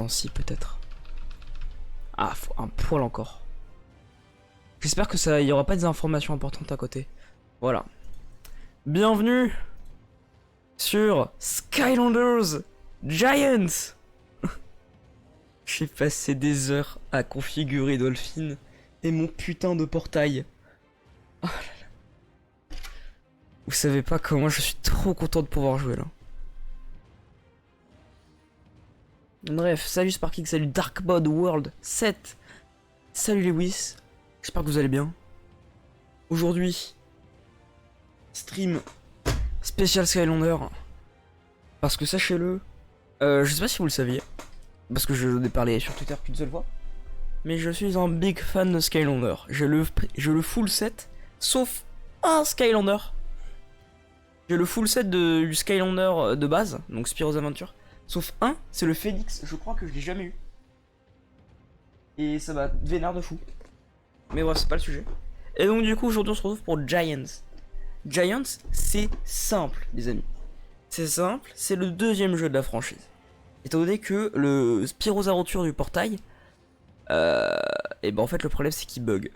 Si, peut-être. Ah, un poil encore. J'espère que ça, il y aura pas des informations importantes à côté. Voilà. Bienvenue sur Skylanders Giants. J'ai passé des heures à configurer Dolphin et mon putain de portail. Oh là là. Vous savez pas comment je suis trop content de pouvoir jouer là. Bref, salut Sparking, salut Darkbod World 7. Salut Lewis, j'espère que vous allez bien. Aujourd'hui, stream spécial Skylander. Parce que sachez-le, je sais pas si vous le saviez, parce que je l'ai parlé sur Twitter qu'une seule fois, mais je suis un big fan de Skylander. J'ai le full set, sauf un Skylander. J'ai le full set du Skylander de base, donc Spyro's Adventure. Sauf un, c'est le Phoenix, je crois que je l'ai jamais eu. Et ça m'a vénère de fou. Mais bref, c'est pas le sujet. Et donc du coup, aujourd'hui on se retrouve pour Giants. Giants, c'est simple, les amis. C'est simple, c'est le deuxième jeu de la franchise. Étant donné que le Spyro's Adventure du portail, et ben en fait le problème c'est qu'il bug.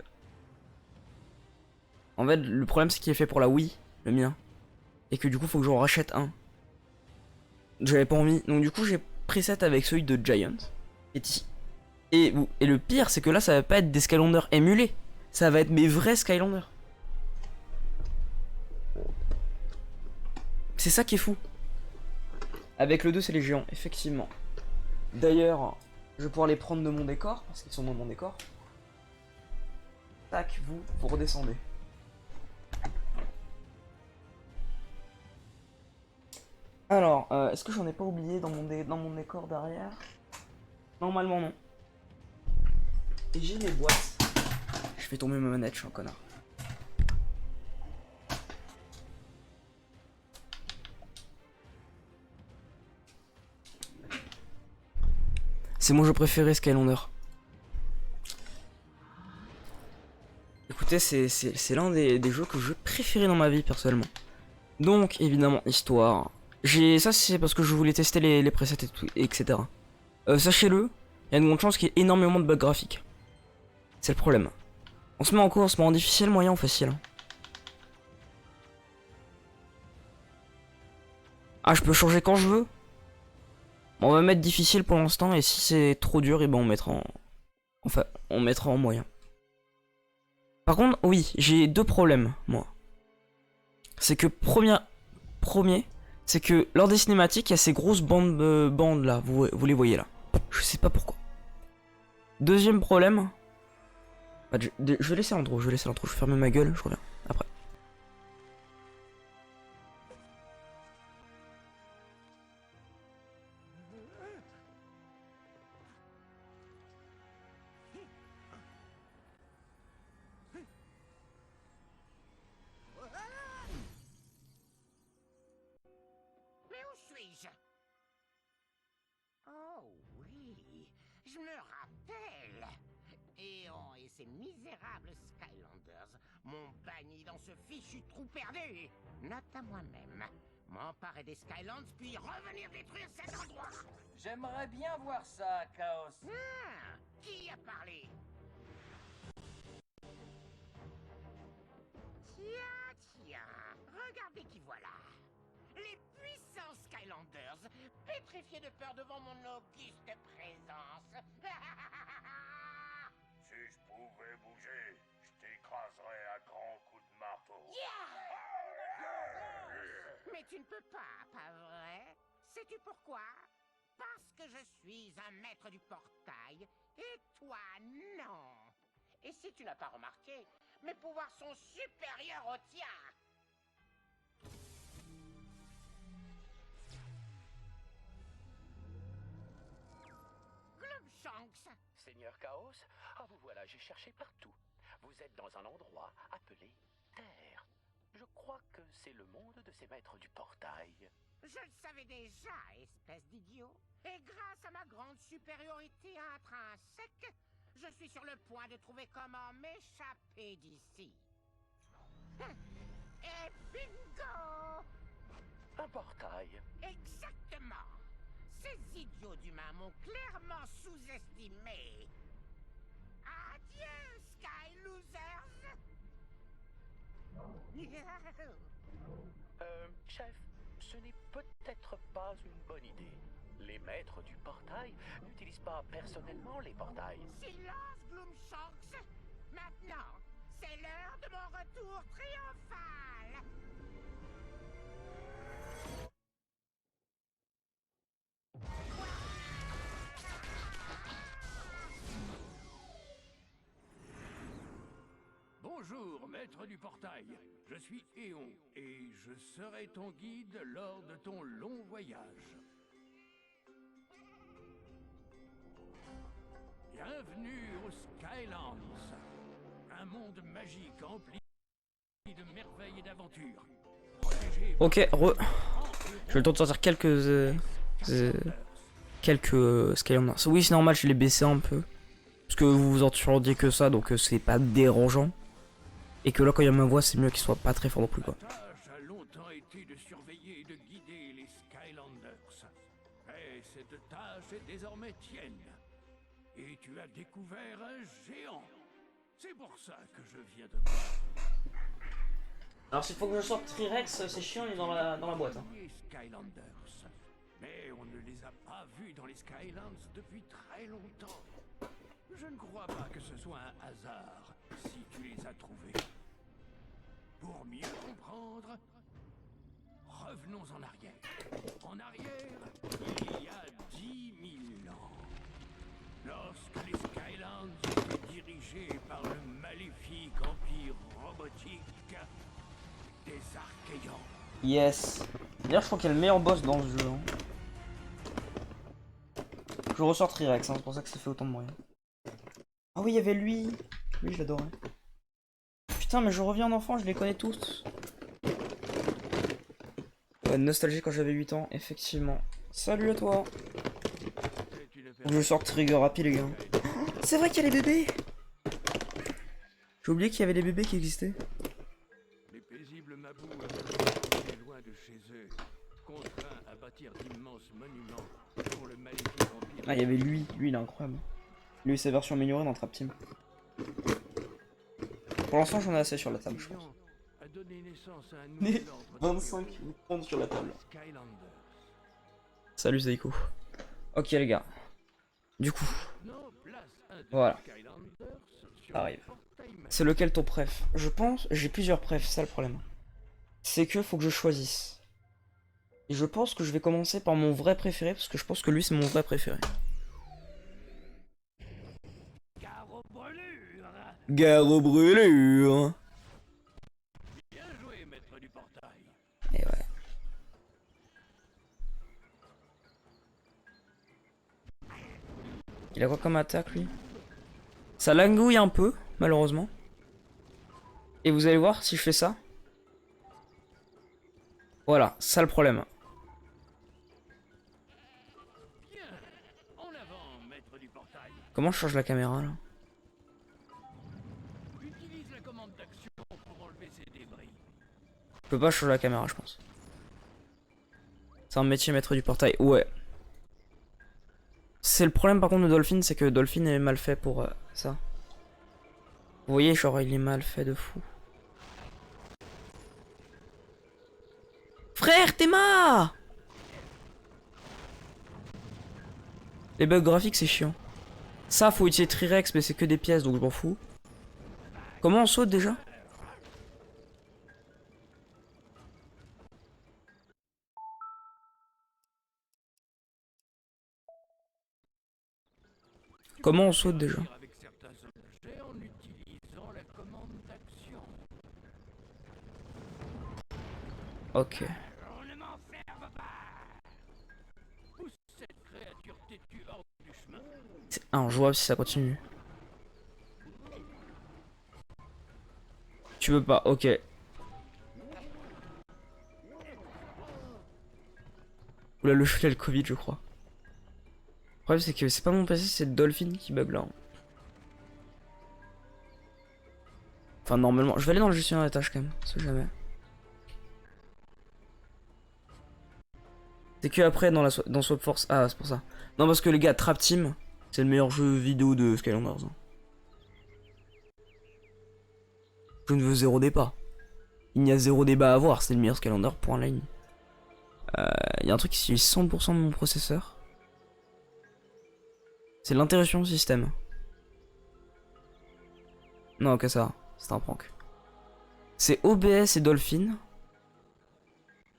En fait le problème c'est qu'il est fait pour la Wii, le mien. Et que du coup faut que j'en rachète un. J'avais pas envie, donc du coup j'ai preset avec celui de Giant. Et le pire c'est que là ça va pas être des Skylanders émulés. Ça va être mes vrais Skylanders. C'est ça qui est fou. Avec le 2 c'est les géants, effectivement. D'ailleurs, je vais pouvoir les prendre de mon décor, parce qu'ils sont dans mon décor. Tac, vous redescendez. Alors, est-ce que j'en ai pas oublié dans mon décor derrière? Normalement non. Et j'ai mes boîtes. Je fais tomber ma manette, je suis un connard. C'est mon jeu préféré, Skylander. Écoutez, c'est l'un des jeux que je préférais dans ma vie, personnellement. Donc, évidemment, histoire. Ça, c'est parce que je voulais tester les presets et tout, etc. Sachez-le, il y a de grandes chances qu'il y ait énormément de bugs graphiques. C'est le problème. On se met en quoi? On se met en difficile, moyen ou facile? Ah, je peux changer quand je veux? Bon, on va mettre difficile pour l'instant, et si c'est trop dur, et ben on mettra en... Enfin, on mettra en moyen. Par contre, oui, j'ai deux problèmes, moi. C'est que, premier, c'est que lors des cinématiques, il y a ces grosses bandes là, vous les voyez là. Je sais pas pourquoi. Deuxième problème... Ah, je vais laisser l'intro, je vais fermer ma gueule, je reviens après. Mais où suis-je? Oh oui, je me rappelle. Eon et ses misérables Skylanders m'ont banni dans ce fichu trou perdu. Note à moi-même. M'emparer des Skylands puis revenir détruire cet endroit. J'aimerais bien voir ça, Chaos. Ah, qui a parlé? Tiens, regardez qui voilà. Les puissants Skylanders, pétrifiés de peur devant mon auguste présence. Si je pouvais bouger, je t'écraserais à grands coups de marteau. Mais tu ne peux pas vrai? Sais-tu pourquoi? Parce que je suis un maître du portail, et toi, non. Et si tu n'as pas remarqué, mes pouvoirs sont supérieurs aux tiens. Glumshanks. Seigneur Chaos, ah vous voilà, j'ai cherché partout. Vous êtes dans un endroit appelé Terre. Je crois que c'est le monde de ces maîtres du portail. Je le savais déjà, espèce d'idiot. Et grâce à ma grande supériorité intrinsèque, je suis sur le point de trouver comment m'échapper d'ici. Et bingo! Un portail. Exactement. Ces idiots d'humains m'ont clairement sous-estimé. Adieu, Sky Losers. Chef, ce n'est peut-être pas une bonne idée. Les maîtres du portail n'utilisent pas personnellement les portails. Silence, Gloomshanks. Maintenant, c'est l'heure de mon retour triomphal. Bonjour, maître du portail. Je suis Éon et je serai ton guide lors de ton long voyage. Bienvenue aux Skylands, un monde magique empli de merveilles et d'aventures. Protégé Ok, j'ai le temps de sortir quelques Skylanders. Oui, c'est normal, je l'ai baissé un peu. Parce que vous vous entendiez que ça, donc c'est pas dérangeant. Et que là, quand il y a ma voix, c'est mieux qu'il soit pas très fort non plus, quoi. Ma tâche a longtemps été de surveiller et de guider les Skylanders. Et cette tâche est désormais tienne. Et tu as découvert un géant. C'est pour ça que je viens de voir. Alors, s'il faut que je sorte T-Rex, c'est chiant, il est dans la boîte. Hein. Les Skylanders. Mais on ne les a pas vus dans les Skylands depuis très longtemps. Je ne crois pas que ce soit un hasard si tu les as trouvés. Pour mieux comprendre, revenons en arrière. En arrière, il y a 10 000 ans. Lorsque les Skylands étaient dirigés par le maléfique empire robotique des Archéons. Yes. D'ailleurs, je crois qu'il y a le meilleur boss dans ce jeu. Hein. Je ressors T-Rex, hein, c'est pour ça que ça fait autant de bruit. Ah oui, il y avait lui. Lui, je l'adorais. Putain, mais je reviens en enfant, je les connais tous. Ouais, nostalgie quand j'avais 8 ans, effectivement. Salut à toi. Je sors Trigger rapide, les gars. C'est vrai qu'il y a les bébés. J'ai oublié qu'il y avait des bébés qui existaient. Les paisibles Mabous étaient loin de chez eux, contraints à bâtir d'immenses monuments pour le maléfique empire. Ah, il y avait lui. Lui, il est incroyable. Lui et sa version améliorée dans Trap Team. Pour l'instant, j'en ai assez sur la table, je pense. A donné naissance à un nouvel ordre de 25 ou 30 sur la table. Skylanders. Salut Seiko. Ok les gars. Du coup, Non, place un de voilà, ces Skylanders sur ça arrive. le portail magique. C'est lequel ton préf? Je pense, j'ai plusieurs préfs, c'est ça le problème. C'est que faut que je choisisse. Et je pense que je vais commencer par mon vrai préféré, parce que je pense que lui c'est mon vrai préféré. Gare aux brûlures. Gare aux brûlures. Bien joué, maître du portail. Et ouais. Il a quoi comme attaque lui? Ça langouille un peu, malheureusement. Et vous allez voir si je fais ça. Voilà, ça le problème. Bien. En avant, maître du portail. Comment je change la caméra là? Utilise la commande d'action pour enlever ces débris. Je peux pas changer la caméra, je pense. C'est un métier maître du portail. Ouais. C'est le problème par contre de Dolphin, c'est que Dolphin est mal fait pour ça. Vous voyez, genre il est mal fait de fou. Frère, Théma! Les bugs graphiques c'est chiant. Ça faut utiliser T-Rex mais c'est que des pièces donc je m'en fous. Comment on saute déjà? Comment on saute déjà? Avec certains objets en utilisant la commande d'action. Ok. On ne m'enferme pas. Pousse cette créature têtue hors du chemin. C'est injouable si ça continue. Tu veux pas, ok. Oula, le chou il a le Covid, je crois. Le problème, c'est que c'est pas mon PC, c'est Dolphin qui bug là. Enfin, normalement, je vais aller dans le gestionnaire des tâches quand même, on sait jamais. C'est que après dans Swap Force. Ah, c'est pour ça. Non, parce que les gars, Trap Team, c'est le meilleur jeu vidéo de Skylanders. Hein. Je ne veux zéro débat. Il n'y a zéro débat à avoir, c'est le meilleur Skylander, point ligne. Il y a un truc qui utilise 100% de mon processeur. C'est l'interruption du système. Non, ok, ça va. C'est un prank. C'est OBS et Dolphin.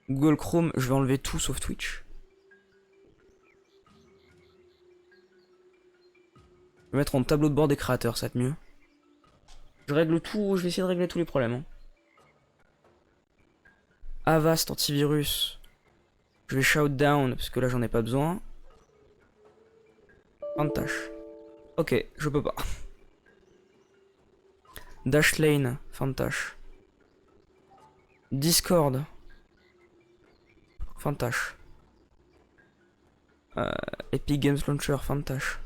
Google Chrome, je vais enlever tout sauf Twitch. Je vais mettre en tableau de bord des créateurs, ça va être mieux. Je règle tout, je vais essayer de régler tous les problèmes. Hein. Avast antivirus. Je vais shout down parce que là j'en ai pas besoin. Fantache. Ok, je peux pas. Dashlane, Fantache. Discord. Fantache. Epic Games Launcher, Fantache.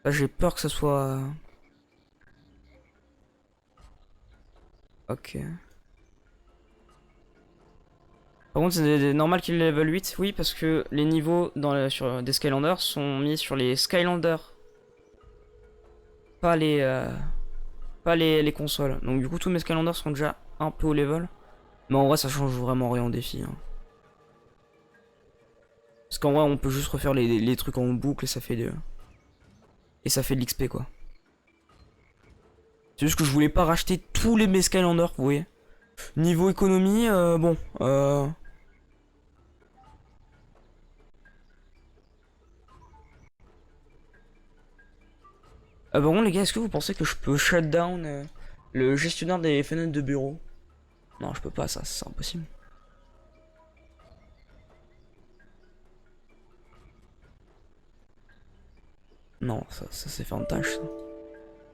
Là j'ai peur que ça soit... Ok. Par contre c'est normal qu'il est level 8, oui, parce que les niveaux sur des Skylanders sont mis sur les Skylanders. Pas les consoles. Donc du coup tous mes Skylanders sont déjà un peu au level. Mais en vrai ça change vraiment rien au défi. Hein. Parce qu'en vrai on peut juste refaire les trucs en boucle et ça fait de... Et ça fait de l'XP quoi. C'est juste que je voulais pas racheter tous les mes Skylanders, vous voyez. Niveau économie, bon. Par contre les gars, est-ce que vous pensez que je peux shut down le gestionnaire des fenêtres de bureau? Non, je peux pas, ça, c'est impossible. Non, ça c'est fait en tâche.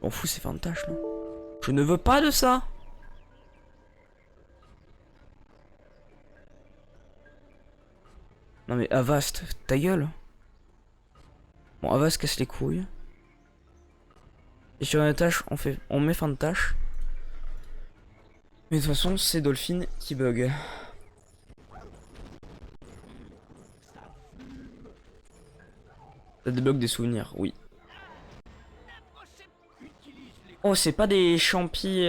On fout, c'est fait en tâche là. Je ne veux pas de ça. Non mais Avast, ta gueule. Bon, Avast casse les couilles. Et sur une tâche, on met fin de tâche. Mais de toute façon, c'est Dolphin qui bug. Ça débloque des souvenirs, oui. Oh, c'est pas des champis.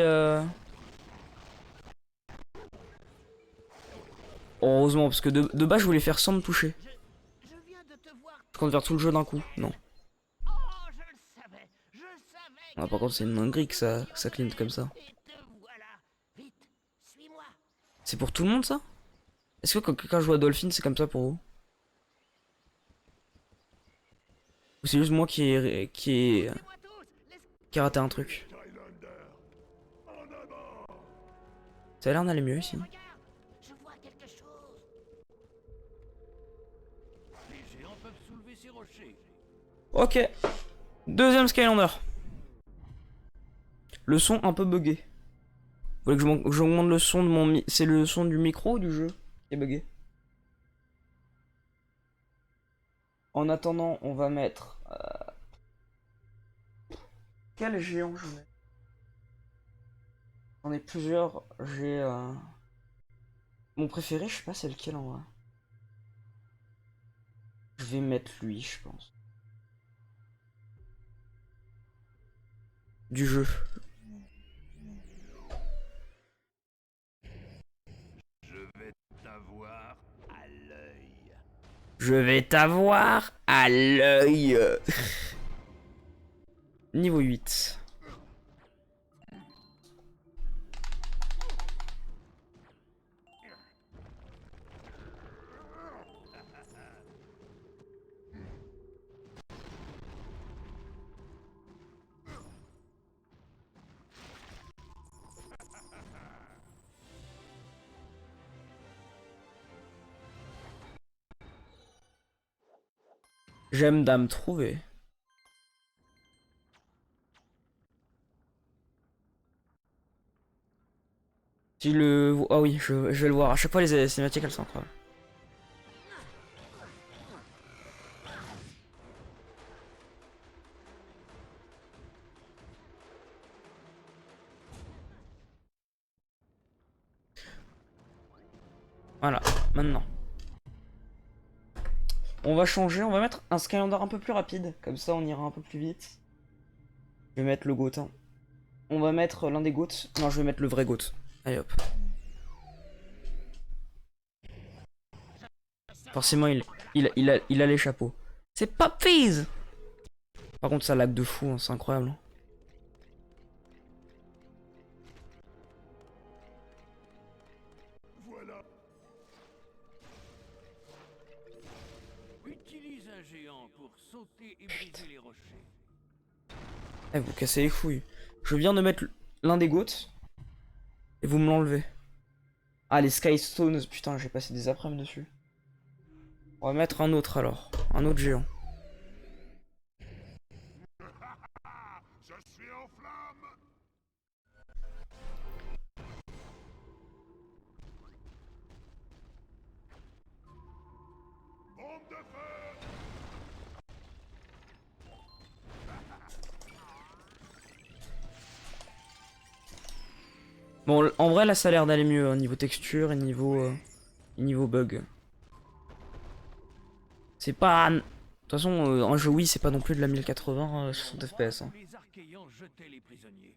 Heureusement, parce que de base, je voulais faire sans me toucher. Je compte faire tout le jeu d'un coup, non. Ah, par contre, c'est une dinguerie que ça clean comme ça. C'est pour tout le monde ça? Est-ce que quand quelqu'un joue à Dolphin, c'est comme ça pour vous? Ou c'est juste moi qui ai raté un truc? Ça a l'air d'aller mieux ici. Ok. Deuxième Skylander. Le son un peu bugué. Vous voulez que j'augmente le son de mon... C'est le son du micro ou du jeu qui est bugué? En attendant, on va mettre... Quel géant je mets? J'en ai plusieurs. J'ai... Mon préféré, je sais pas c'est lequel en vrai. Je vais mettre lui, je pense. Du jeu. Je vais t'avoir à l'œil. Niveau 8. J'aime dame trouver. Si le... Ah oui, je vais le voir. À chaque fois, les cinématiques, elles sont incroyables. Voilà, maintenant. On va changer, on va mettre un Skylander un peu plus rapide. Comme ça, on ira un peu plus vite. Je vais mettre le GOAT. Hein. On va mettre l'un des GOAT. Non, je vais mettre le vrai GOAT. Allez hop. Forcément, il a les chapeaux. C'est Pop Fizz. Par contre, ça lag de fou, hein, c'est incroyable. Voilà. Utilise un géant pour sauter et briser les rochers. Eh, vous cassez les couilles. Je viens de mettre l'un des GOAT. Et vous me l'enlevez. Ah, les Sky Stones. Putain, j'ai passé des après-midi dessus. On va mettre un autre alors. Un autre géant. Je suis en flamme. Bombe de feu. Bon, en vrai, là, ça a l'air d'aller mieux. Niveau texture et niveau bug. C'est pas... De toute façon, un jeu oui, c'est pas non plus de la 1080 60 FPS. Hein. Les Archéans jetaient les prisonniers.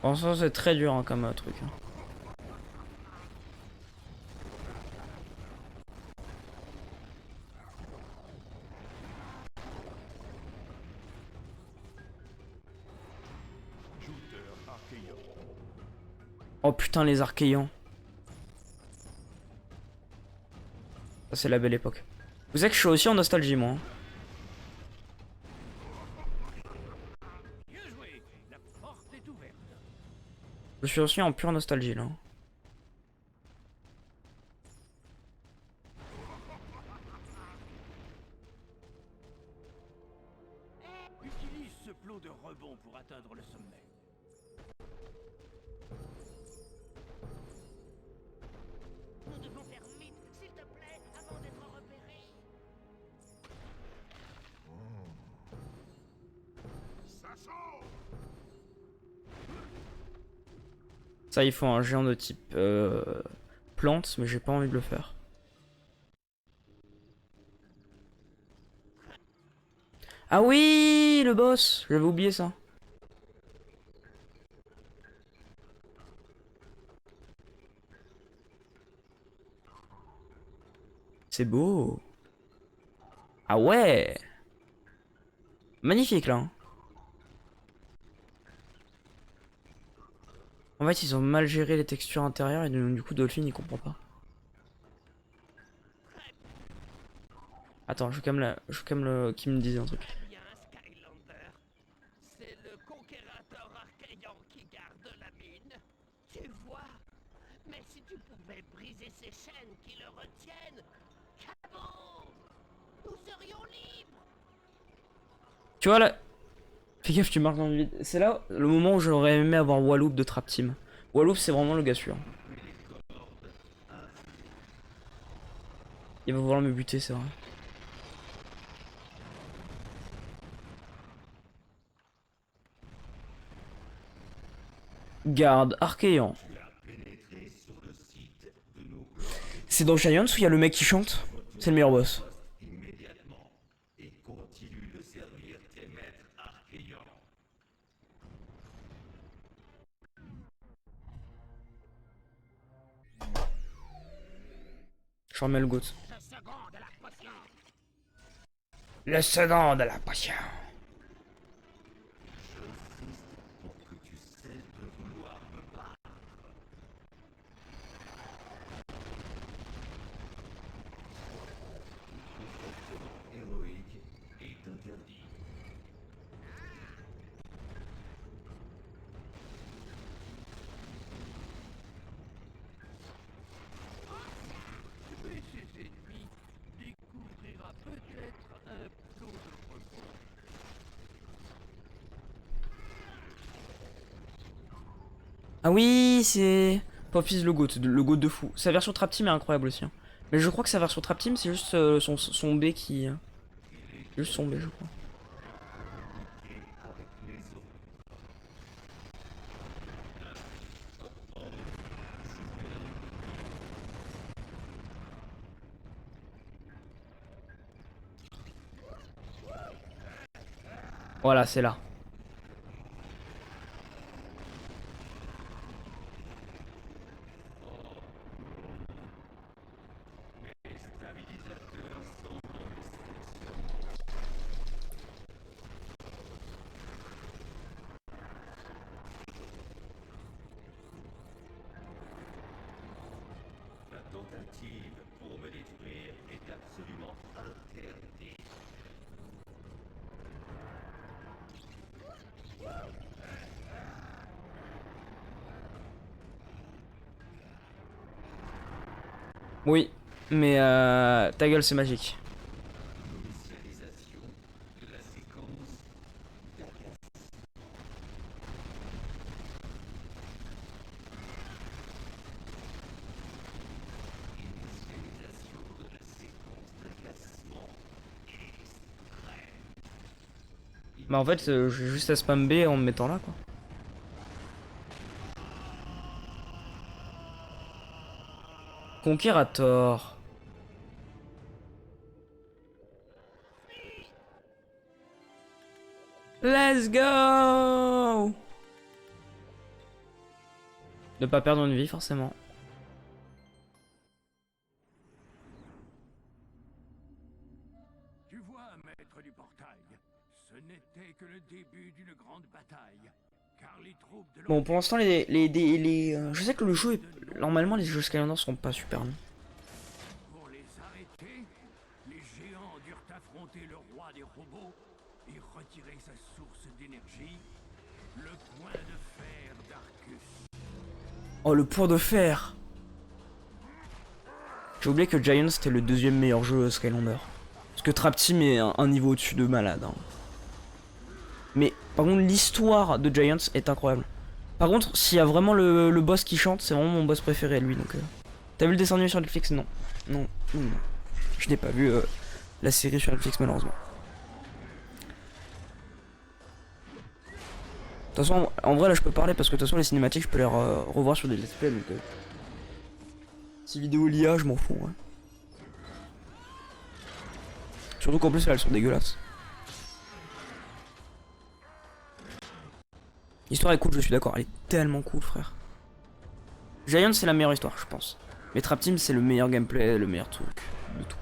Bon, ça, c'est très dur hein, comme truc. Hein. Oh putain, les Archéans. Ça, c'est la belle époque. Vous savez que je suis aussi en nostalgie, moi. Hein. Bien joué. La porte est ouverte. Je suis aussi en pure nostalgie, là. Utilise ce plot de rebond pour atteindre le sommet. Nous devons faire vite, s'il te plaît, avant d'être repérés. Ça chauffe. Ça, il faut un géant de type plante, mais j'ai pas envie de le faire. Ah oui, le boss. J'avais oublié ça. C'est beau. Ah ouais. Magnifique là. Hein. En fait, ils ont mal géré les textures intérieures et du coup, Dolphin il comprend pas. Attends, je veux quand même le qui me disait un truc. Très bien, Skylander. C'est le conquérateur Archéan qui garde la mine. Tu vois? Mais si tu pouvais briser ces chaînes qui le retiennent, kaboum! Nous serions libres! Tu vois là. Fais gaffe, tu marches dans le vide. C'est là le moment où j'aurais aimé avoir Walloop de Trap Team. Walloop, c'est vraiment le gars sûr. Il va vouloir me buter, c'est vrai. Garde Archéan. C'est dans Giants où il y a le mec qui chante. C'est le meilleur boss. Je remets le goût. Le second de la potion. Mais ses ennemis découvrira peut-être un plot de rebond. Ah oui, c'est... Pop is le GOAT de fou. Sa version Trap Team est incroyable aussi. Hein. Mais je crois que sa version Trap Team, c'est juste son B qui. Juste son B, je crois. Voilà, c'est là. Oui, mais ta gueule, c'est magique. Bah en fait, j'ai juste à spam B en me mettant là, quoi. Conquerator. Let's go! Ne pas perdre une vie, forcément. Tu vois, maître du portail, ce n'était que le début d'une grande bataille. Car les troupes de Bon, pour l'instant, je sais que le jeu est... Normalement, les jeux Skylanders sont pas super longs. Pour les arrêter, les géants durent affronter le roi des robots et retirer sa source d'énergie, le point de fer d'Arcus. Oh, le point de fer! J'ai oublié que Giant c'était le deuxième meilleur jeu Skylander. Parce que Trap Team est un niveau au-dessus de malade. Hein. Mais par contre, l'histoire de Giants est incroyable. Par contre, s'il y a vraiment le boss qui chante, c'est vraiment mon boss préféré, lui. Donc, t'as vu le dessin animé sur Netflix? Non. Non. Non. Je n'ai pas vu la série sur Netflix, malheureusement. De toute façon, en vrai, là, je peux parler parce que de toute façon, les cinématiques, je peux les revoir sur des let's play. Donc, ces vidéos l'IA, je m'en fous. Ouais. Surtout qu'en plus, là, elles sont dégueulasses. L'histoire est cool, je suis d'accord, elle est tellement cool, frère. Giant, c'est la meilleure histoire, je pense. Mais Trap Team, c'est le meilleur gameplay, le meilleur truc de tout.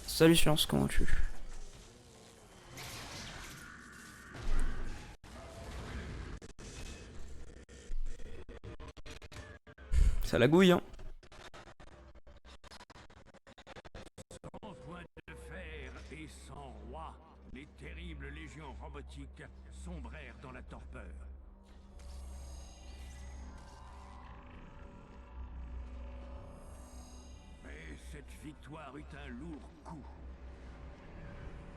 Salut Science, comment tu... Ça la gouille, hein. Sans point de fer et sans roi, les terribles légions robotiques sombrèrent dans la torpeur. Mais cette victoire eut un lourd coup.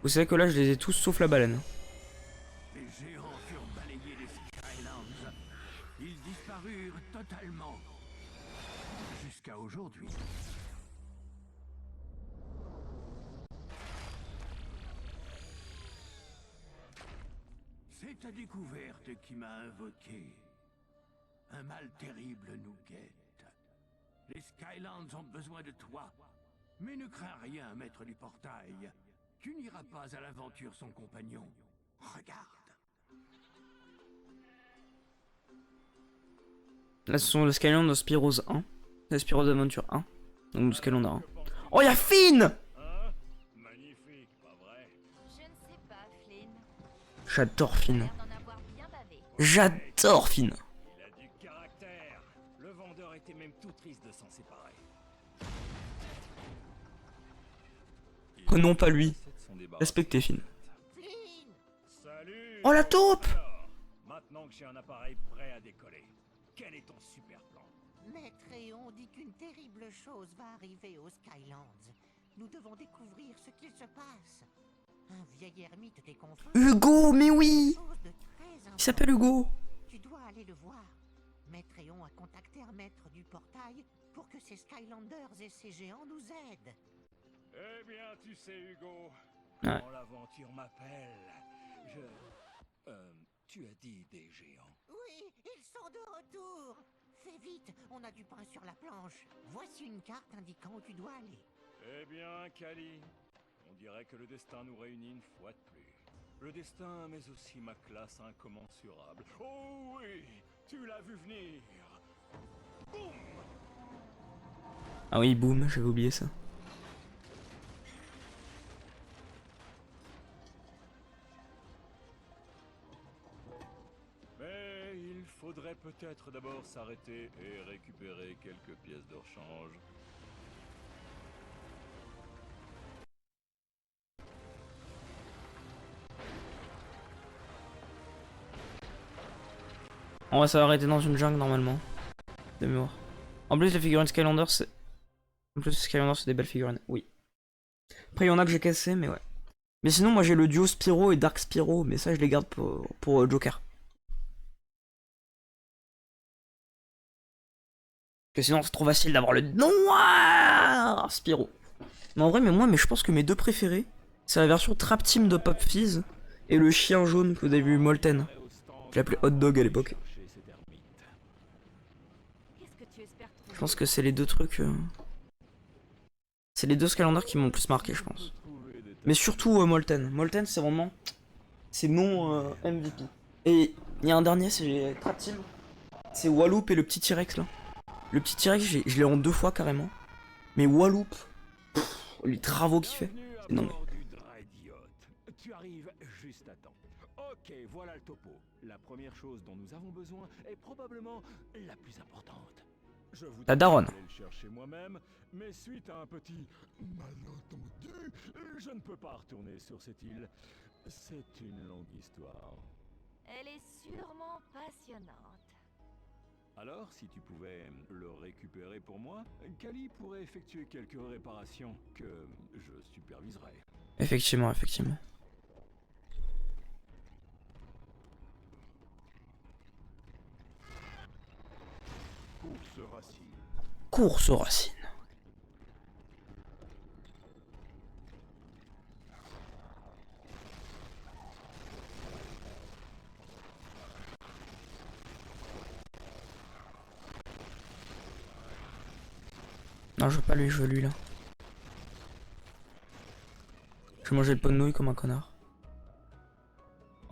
Vous savez que là, je les ai tous sauf la baleine. Les géants furent balayés des Skylands. Ils disparurent totalement. Jusqu'à aujourd'hui. C'est ta découverte qui m'a invoqué. Un mal terrible nous guette. Les Skylands ont besoin de toi. Mais ne crains rien, maître du portail. Tu n'iras pas à l'aventure sans compagnon. Regarde. Là, ce sont les Skylanders de Spyro's 1. Les Spyro's Adventure 1. Donc, le Skylander 1. Oh, y'a Finn! Hein? Magnifique, pas vrai? Je ne sais pas, Flynn. J'adore Finn. L'air d'en avoir bien bavé. J'adore Finn. Il a du caractère. Le vendeur était même tout triste de s'en séparer. Oh non, pas lui. Respectez Finn. Salut! Oh, la taupe! Alors, maintenant que j'ai un appareil prêt à décoller, quel est ton super plan? Maître Éon dit qu'une terrible chose va arriver aux Skylands. Nous devons découvrir ce qu'il se passe. Un vieil ermite déconfort. Hugo, mais oui! Chose de très Il s'appelle Hugo. Tu dois aller le voir. Maître Eon a contacté un maître du portail pour que ces Skylanders et ces géants nous aident. Eh bien, tu sais, Hugo, Ouais. quand l'aventure m'appelle, tu as dit des géants. Oui, ils sont de retour. Fais vite, on a du pain sur la planche. Voici une carte indiquant où tu dois aller. Eh bien, Kali, on dirait que le destin nous réunit une fois de plus. Le destin, mais aussi ma classe incommensurable. Oh oui, tu l'as vu venir. Boum! Ah oui, boum, j'avais oublié ça. Mais il faudrait peut-être d'abord s'arrêter et récupérer quelques pièces de rechange. On va s'arrêter dans une jungle normalement. De mémoire. En plus, les figurines Skylander, c'est. En plus, Skylander, c'est des belles figurines. Oui. Après, il y en a que j'ai cassé, mais ouais. Mais sinon, moi j'ai le duo Spyro et Dark Spyro, mais ça, je les garde pour Joker. Parce que sinon, c'est trop facile d'avoir le noir Spyro. Mais en vrai, mais je pense que mes deux préférés, c'est la version Trap Team de Pop Fizz et le chien jaune que vous avez vu, Molten. Je l'appelais Hot Dog à l'époque. Qu'est-ce que tu espères trouver? Je pense que c'est les deux trucs. C'est les deux Skylanders qui m'ont le plus marqué, je pense. Mais surtout Molten. Molten, c'est vraiment. C'est mon MVP. Et il y a un dernier, c'est Trap Team. C'est Walloop et le petit T-Rex là. Le petit T-Rex, je l'ai en 2 fois carrément. Mais Walloop, les travaux qu'il fait. C'est énorme. Tu arrives juste à temps. Ok, voilà le topo. La première chose dont nous avons besoin est probablement la plus importante. Je vous La daronne. aller le chercher moi-même, mais suite à un petit malentendu, je ne peux pas retourner sur cette île. C'est une longue histoire. Elle est sûrement passionnante. Alors, si tu pouvais le récupérer pour moi, Kali pourrait effectuer quelques réparations que je superviserai. Effectivement, effectivement. Course racine. Course aux racines. Non, je veux pas lui, je veux lui là. Je vais manger le pot de nouilles comme un connard.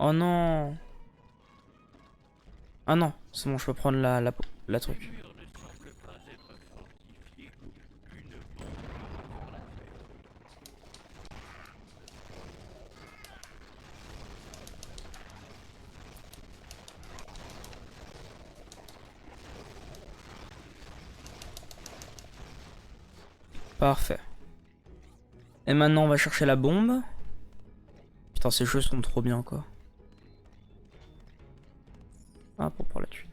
Oh non. Ah non, c'est bon, je peux prendre la truc. Parfait. Et maintenant on va chercher la bombe. Putain, ces jeux sont trop bien quoi. Ah, pour prendre la thune.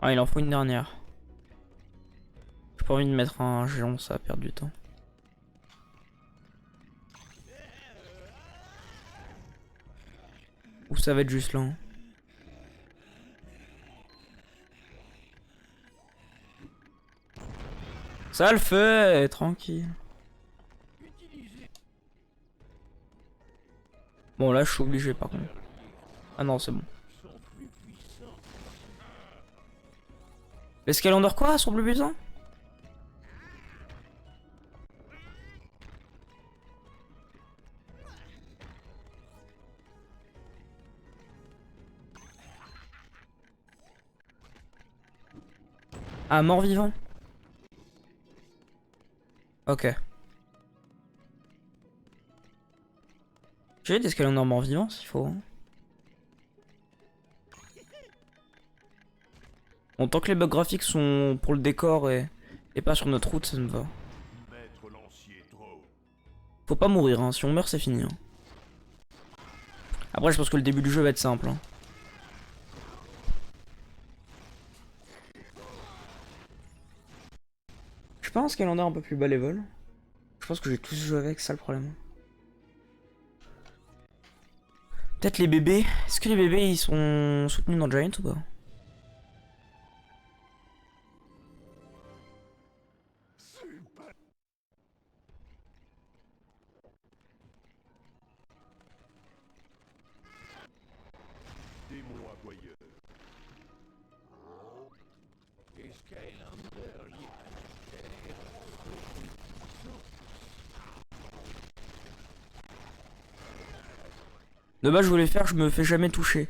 Ah, il en faut une dernière. J'ai pas envie de mettre un géant, ça va perdre du temps. Ou ça va être juste là. Hein. Ça le fait, tranquille. Bon là je suis obligé par contre. Ah non c'est bon. Les Skylanders quoi sont plus puissants? Ah mort vivant. Ok. J'ai des Skylanders morts vivants s'il faut. Hein. Bon, tant que les bugs graphiques sont pour le décor et pas sur notre route, ça me va. Maître lancier trop. Faut pas mourir, hein. Si on meurt, c'est fini. Hein. Après, je pense que le début du jeu va être simple. Hein. Je suis pas un Skylander un peu plus bas level. Je pense que j'ai tous joué avec, ça le problème. Peut-être les bébés. Est-ce que les bébés ils sont soutenus dans Giant ou pas? Démon aboyeur. Les Skylanders liés à la Terre sont plus puissants. De base je voulais faire, je me fais jamais toucher.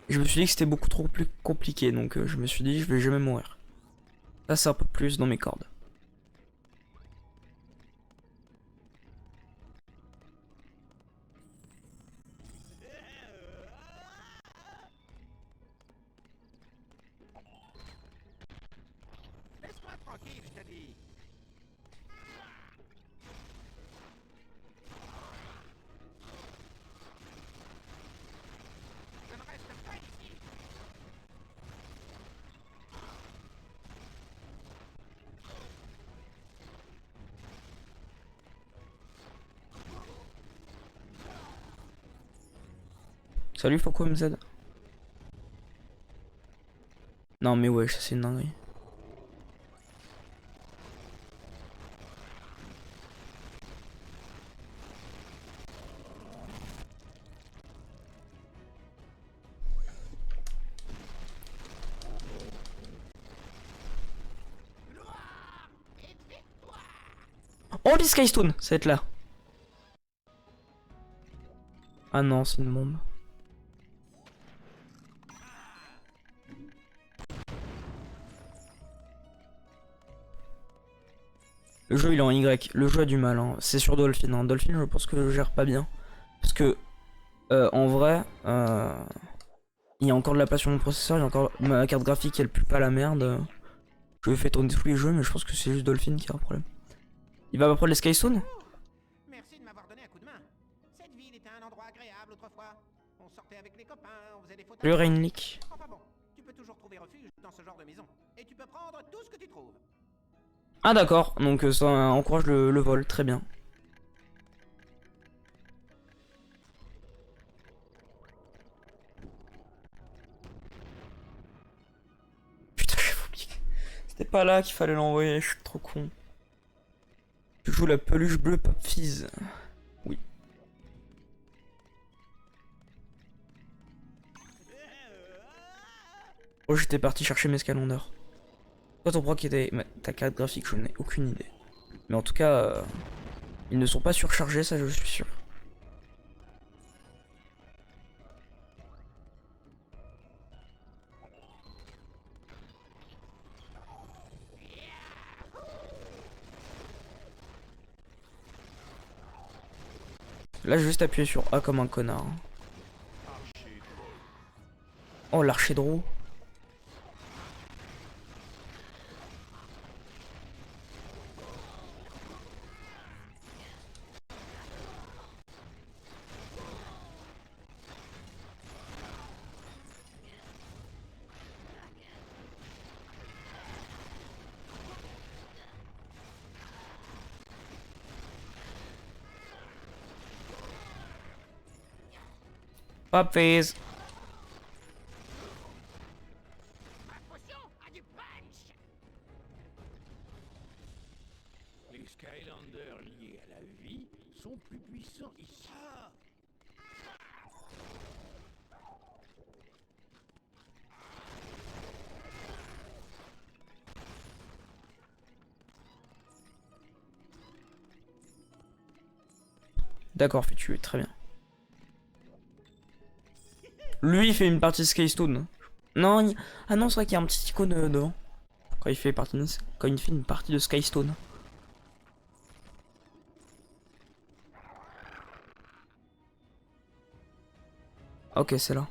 Je me suis dit que c'était beaucoup trop plus compliqué, donc je me suis dit je vais jamais mourir. Là c'est un peu plus dans mes cordes. Laisse-moi tranquille, je te dis. Je ne reste pas ici. Salut Foucault MZ. Non mais ouais, ça c'est une dinguerie. Oh les Skystone, ça va être là. Ah non, c'est une bombe. Le jeu il est en Y, le jeu a du mal, hein. C'est sur Dolphin, hein. Dolphin je pense que je gère pas bien. Parce que en vrai, il y a encore de la place sur mon processeur, il y a encore ma carte graphique elle pue pas la merde. Je fais tourner tous les jeux mais je pense que c'est juste Dolphin qui a un problème. Il va pas prendre les Skystone? Merci de m'avoir donné un coup de main. Cette ville était un endroit agréable autrefois. On sortait avec les copains, on faisait des photos. Le Rainlick. Enfin bon, tu peux toujours trouver refuge dans ce genre de maison. Et tu peux prendre tout ce que tu trouves. Ah d'accord, donc ça encourage le vol, très bien. Putain, j'ai oublié. C'était pas là qu'il fallait l'envoyer, je suis trop con. Je joue la peluche bleue Pop Fizz. Oui. Oh, j'étais parti chercher mes Skylanders. Toi, ton pro qui était ta carte graphique, je n'ai aucune idée. Mais en tout cas, ils ne sont pas surchargés, ça je suis sûr. Là, j'ai juste appuyé sur A comme un connard. Oh, l'archer de roue. Pop Fizz. Ma potion a du punch. Les Skylanders liés à la vie sont plus puissants ici. D'accord, fait tuer, très bien. Lui, il fait une partie de Skystone. Non, ah non, c'est vrai qu'il y a un petit icône devant. Quand il fait quand il fait une partie de Skystone. Ok, c'est là.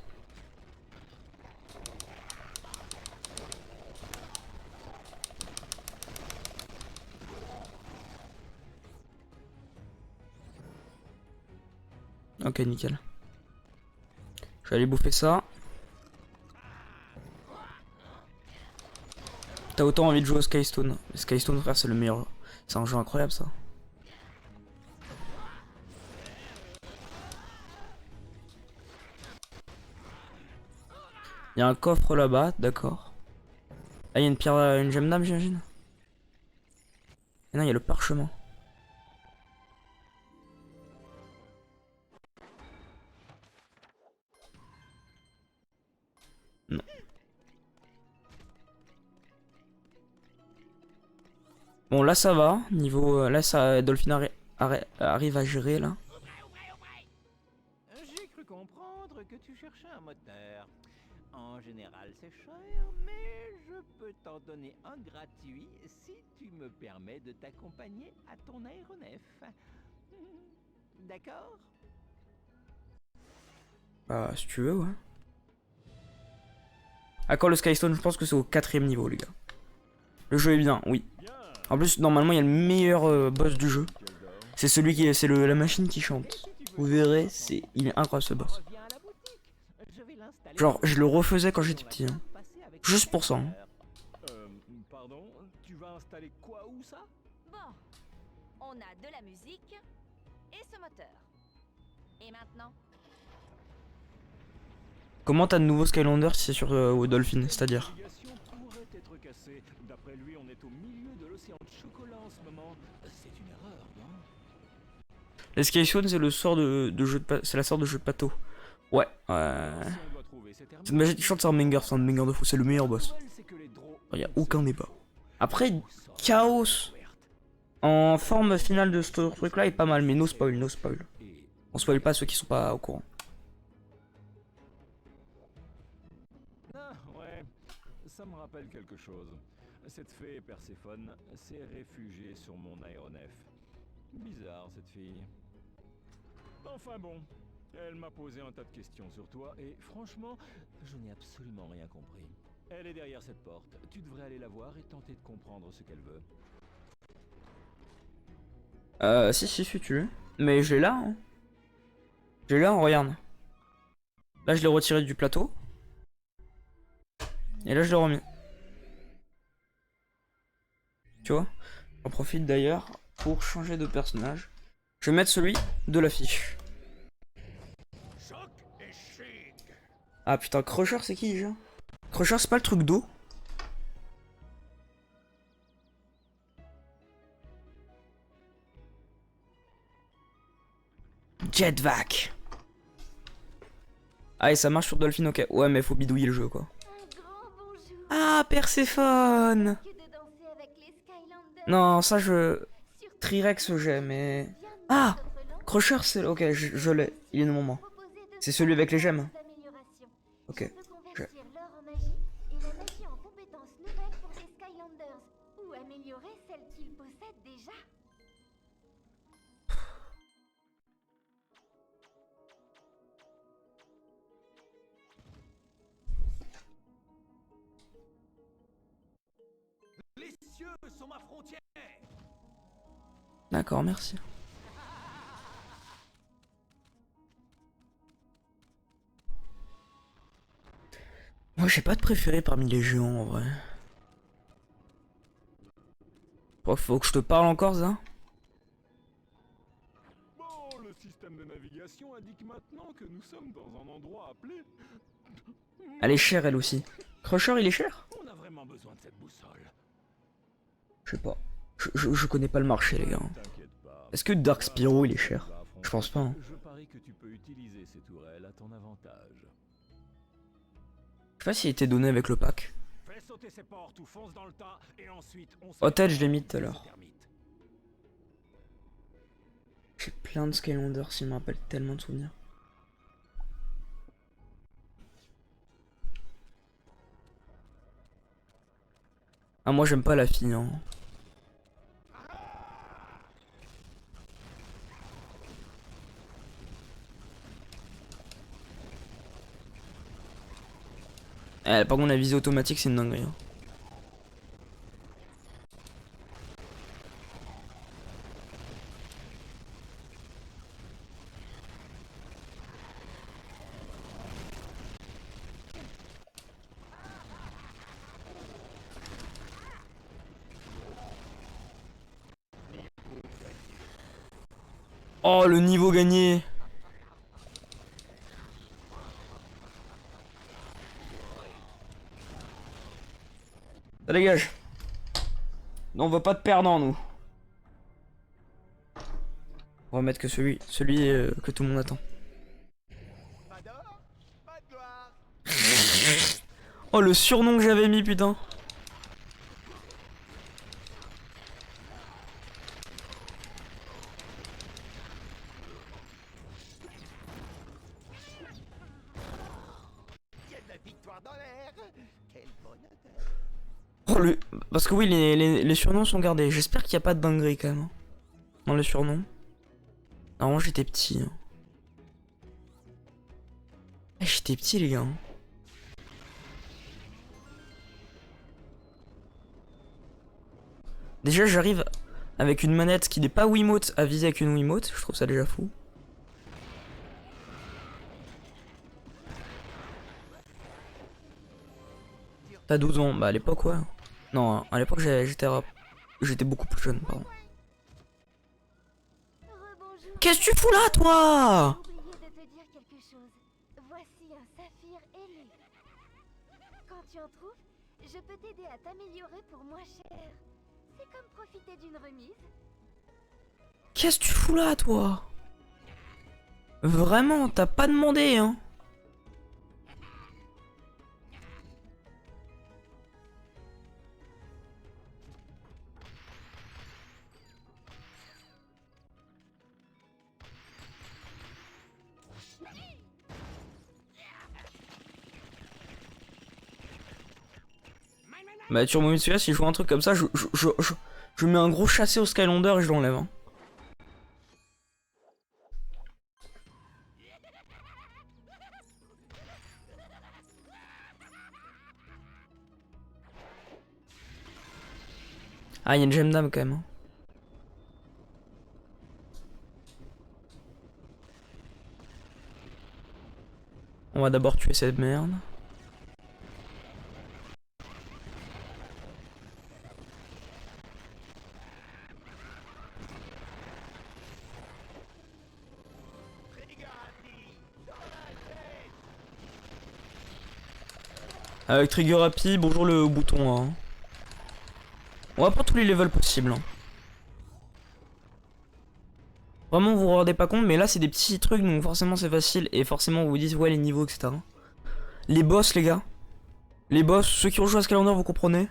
Ok, nickel. Je vais aller bouffer ça. T'as autant envie de jouer au Skystone. Skystone, frère, c'est le meilleur. C'est un jeu incroyable, ça. Il y a un coffre là-bas, d'accord. Ah, il y a une pierre, une gemme d'âme, j'imagine. Et non, il y a le parchemin. Non. Bon, là ça va. Niveau. Là, ça, Dolphin arrive à gérer là. J'ai cru comprendre que tu cherchais un moteur. En général, c'est cher, mais je peux t'en donner un gratuit si tu me permets de t'accompagner à ton aéronef. D'accord? Bah, si tu veux, ouais. Accord le Skystone, je pense que c'est au 4ème niveau, les gars. Le jeu est bien, oui. En plus, normalement, il y a le meilleur boss du jeu. C'est celui qui est. C'est la machine qui chante. Vous verrez, il est incroyable ce boss. Reviens à la boutique. Je vais l'installer. Genre, je le refaisais quand j'étais petit. Hein. Juste pour ça. Hein. Pardon, tu vas installer quoi où ça? Bon, on a de la musique et ce moteur. Et maintenant? Comment t'as de nouveaux Skylanders si c'est sur Dolphin, c'est-à-dire? La navigation pourrait être cassée. D'après lui, on est au milieu de l'océan de chocolat en ce moment. C'est une erreur, non? Les Skystone, c'est le sort de jeu de c'est la sorte de jeu de bateau. Ouais. Si on doit trouver ces terminaux, Cette magie qui chante, c'est un banger de fou, c'est le meilleur boss. c'est que les drones Il y a aucun débat. Après, Chaos en forme finale de ce truc-là est pas mal, mais no spoil, no spoil. On spoil pas ceux qui sont pas au courant. Ah, ouais, ça me rappelle quelque chose. Cette fée Perséphone s'est réfugiée sur mon aéronef. Bizarre, cette fille. Enfin bon, elle m'a posé un tas de questions sur toi et franchement, je n'ai absolument rien compris. Elle est derrière cette porte. Tu devrais aller la voir et tenter de comprendre ce qu'elle veut. Si, tu veux. Mais je l'ai là, hein. Je l'ai là, regarde. Là, je l'ai retiré du plateau. Et là, je l'ai remis. Tu vois? J'en profite d'ailleurs pour changer de personnage. Je vais mettre celui de l'affiche. Choc et chic. Ah putain, Crusher, c'est qui déjà? Crusher, c'est pas le truc d'eau? Jetvac. Ah, et ça marche sur Dolphin, ok. Ouais, mais faut bidouiller le jeu, quoi. Un grand bonjour. Ah, Perséphone. Que de danser avec les Skylanders. Non, ça, je... Surtout Trirex, j'ai, mais... bien de Ah, notre langue, Crusher, c'est... Ok, je l'ai. Il est de mon moment. proposer de C'est celui avec les gemmes. améliorations. Ok. Je peux convertir l'or en magie et la magie en compétences nouvelles pour les Skylanders. Ou améliorer celles qu'ils possèdent déjà. Les cieux sont ma frontière. D'accord, merci. Moi, j'ai pas de préféré parmi les géants, en vrai. Oh, faut que je te parle encore, ça? Bon, le système de navigation indique maintenant que nous sommes dans un endroit appelé... Elle est chère, elle aussi. Crusher, il est cher? On a vraiment besoin de cette boussole. Je sais pas. Je connais pas le marché, les gars. T'inquiète pas. Est-ce que Dark Spyro, il est cher? Je pense pas, hein. Je parie que tu peux utiliser ces tourelles à ton avantage. Je sais pas s'il était donné avec le pack. Fais sauter ces portes ou fonce dans le tas et ensuite on Hotel, je l'ai mis tout à se l'heure. termite. J'ai plein de Skylanders, il me rappelle tellement de souvenirs. Ah, moi j'aime pas la fille, hein. Par contre, la visée automatique, c'est une dinguerie. Hein. Oh, le niveau gagné! Ça dégage. Non, on veut pas de perdant, nous. On va mettre que celui que tout le monde attend. Oh, le surnom que j'avais mis, putain. Oh, parce que oui, les surnoms sont gardés. J'espère qu'il n'y a pas de dinguerie quand même, hein, dans les surnoms. Normalement, j'étais petit. Hein. Eh, j'étais petit, les gars. Hein. Déjà, j'arrive avec une manette qui n'est pas Wiimote à viser avec une Wiimote. Je trouve ça déjà fou. T'as 12 ans, bah à l'époque, ouais. Non, à l'époque, j'étais beaucoup plus jeune, pardon. Rebonjour. Qu'est-ce que tu fous là, toi? J'ai oublié de te dire quelque chose. Voici un saphir ailé. Quand tu en trouves, je peux t'aider à t'améliorer pour moins cher. C'est comme profiter d'une remise. Qu'est-ce que tu fous là, toi? Vraiment, t'as pas demandé, hein? Bah sur mon celui-là, si je vois un truc comme ça, je mets un gros chassé au Skylander et je l'enlève. Hein. Ah, il y a une gemme d'âme quand même. Hein. On va d'abord tuer cette merde. Avec Trigger Happy, bonjour le bouton. Hein. On va prendre tous les levels possibles. Hein. Vraiment, vous vous rendez pas compte, mais là c'est des petits trucs, donc forcément c'est facile. Et forcément, vous vous dites, ouais, les niveaux, etc. Les boss, les gars. Les boss, ceux qui ont joué à Skylander, vous comprenez.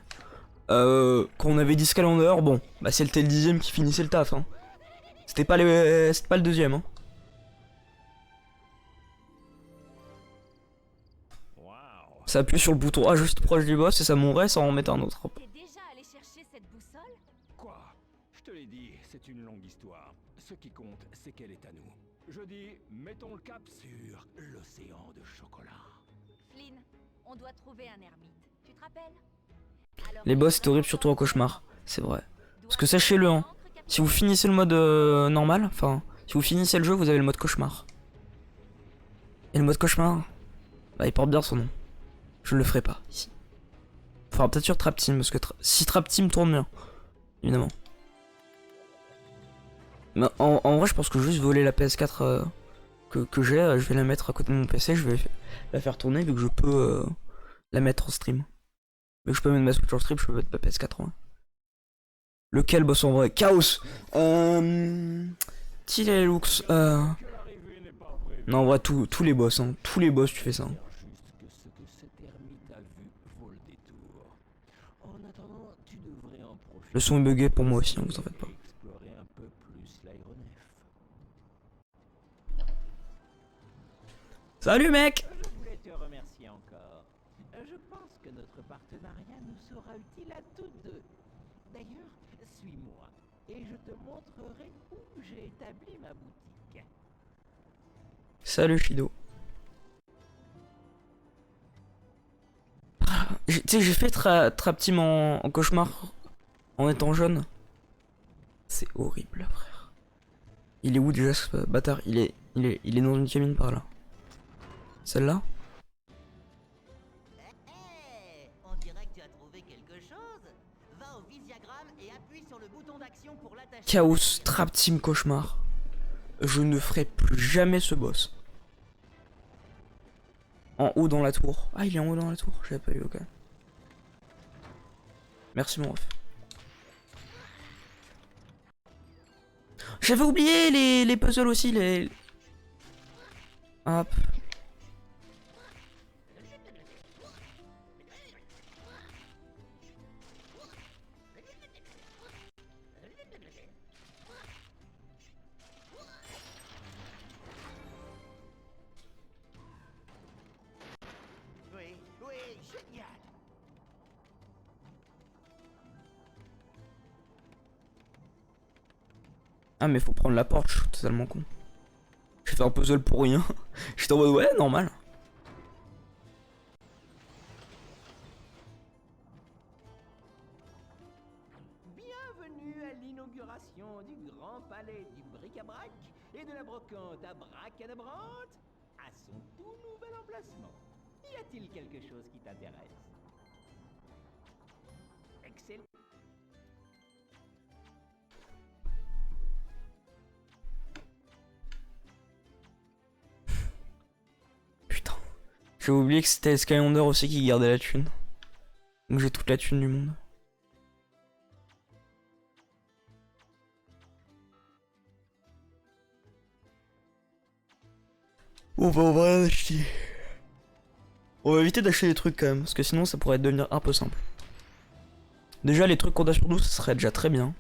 Quand on avait dit Skylander, bon, bah c'était le 10ème qui finissait le taf. Hein. C'était pas, pas le deuxième. Hein. Ça appuie sur le bouton A juste proche du boss et ça mourrait sans en mettre un autre. T'es déjà allé chercher cette boussole? Quoi? Je te l'ai dit, c'est une longue histoire. Ce qui compte, c'est qu'elle est à nous. Je dis, mettons le cap sur l'océan de chocolat. Flynn, on doit trouver un ermite. Tu te rappelles? Les boss c'est horrible surtout en cauchemar, c'est vrai. Parce que sachez-le, hein, si vous finissez le mode normal, enfin, si vous finissez le jeu, vous avez le mode cauchemar. Et le mode cauchemar, bah il porte bien son nom. Je ne le ferai pas ici. Faudra peut-être sur Trap Team, parce que si Trap Team tourne bien, évidemment. Mais en vrai, je pense que juste voler la PS4 que j'ai, je vais la mettre à côté de mon PC, je vais la faire tourner vu que je peux la mettre en stream. Vu que je peux mettre ma Switch en stream, je peux mettre ma PS4 en vrai. Lequel boss en vrai? Chaos. Tilelux. Non, en vrai, tous les boss, hein. Tous les boss, tu fais ça. Hein. Le son est bugué pour moi aussi, hein, vous en faites pas. Salut mec! Je voulais te remercier encore. Je pense que notre partenariat nous sera utile à tous deux. D'ailleurs, suis-moi et je te montrerai où j'ai établi ma boutique. Salut Shido. Tu sais, j'ai fait Trap Team en cauchemar en étant jeune. C'est horrible, frère. Il est où déjà ce bâtard? Il est dans une cabine par là. Celle-là? On dirait que tu as trouvé quelque chose. Va au visiagramme et appuie sur le bouton d'action pour l'attacher. Chaos, Trap Team, cauchemar. Je ne ferai plus jamais ce boss. En haut dans la tour. Ah, il est en haut dans la tour. J'avais pas vu, ok. Merci mon ref. J'avais oublié les puzzles aussi, les... Hop. Oui, oui, génial. Ah mais faut prendre la porte, je suis totalement con. J'ai fait un puzzle pour rien. J'étais en mode ouais, normal. Bienvenue à l'inauguration du grand palais du bric-à-brac et de la brocante abracadabrante à son tout nouvel emplacement. Y a-t-il quelque chose qui t'intéresse? Excellent. Putain. J'ai oublié que c'était Skylander aussi qui gardait la thune. Donc j'ai toute la thune du monde. On va rien acheter. On va éviter d'acheter des trucs quand même, parce que sinon ça pourrait devenir un peu simple. Déjà les trucs qu'on a sur nous, ce serait déjà très bien.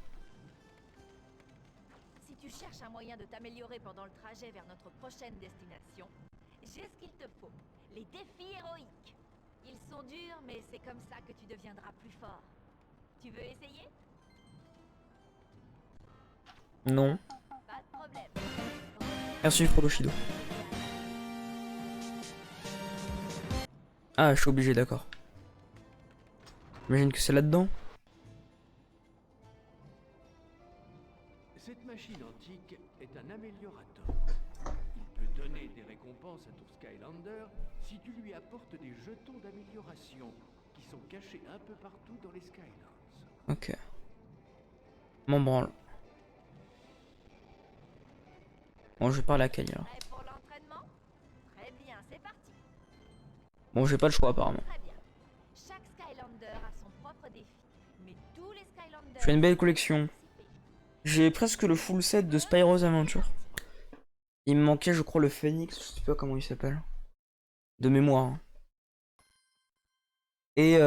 Si tu cherches un moyen de t'améliorer pendant le trajet vers notre prochaine destination, j'ai ce qu'il te faut. Les défis héroïques. Ils sont durs, mais c'est comme ça que tu deviendras plus fort. Tu veux essayer? Non. Pas de problème. Merci Frodoshido. Ah, je suis obligé, d'accord. J'imagine que c'est là-dedans. Cette machine antique est un améliorateur. Il peut donner des récompenses à ton Skylander si tu lui apportes des jetons d'amélioration qui sont cachés un peu partout dans les Skylands. Ok. M'en branle. Bon, je vais parler à Kali alors. Prêt pour l'entraînement? Très bien, c'est parti. Bon, j'ai pas le choix apparemment. Très bien. Chaque Skylander a son propre défi, mais tous les Skylanders... Je fais une belle collection. J'ai presque le full set de Spyro's Adventure. Il me manquait, je crois, le Phoenix, je sais pas comment il s'appelle. De mémoire. Hein. Et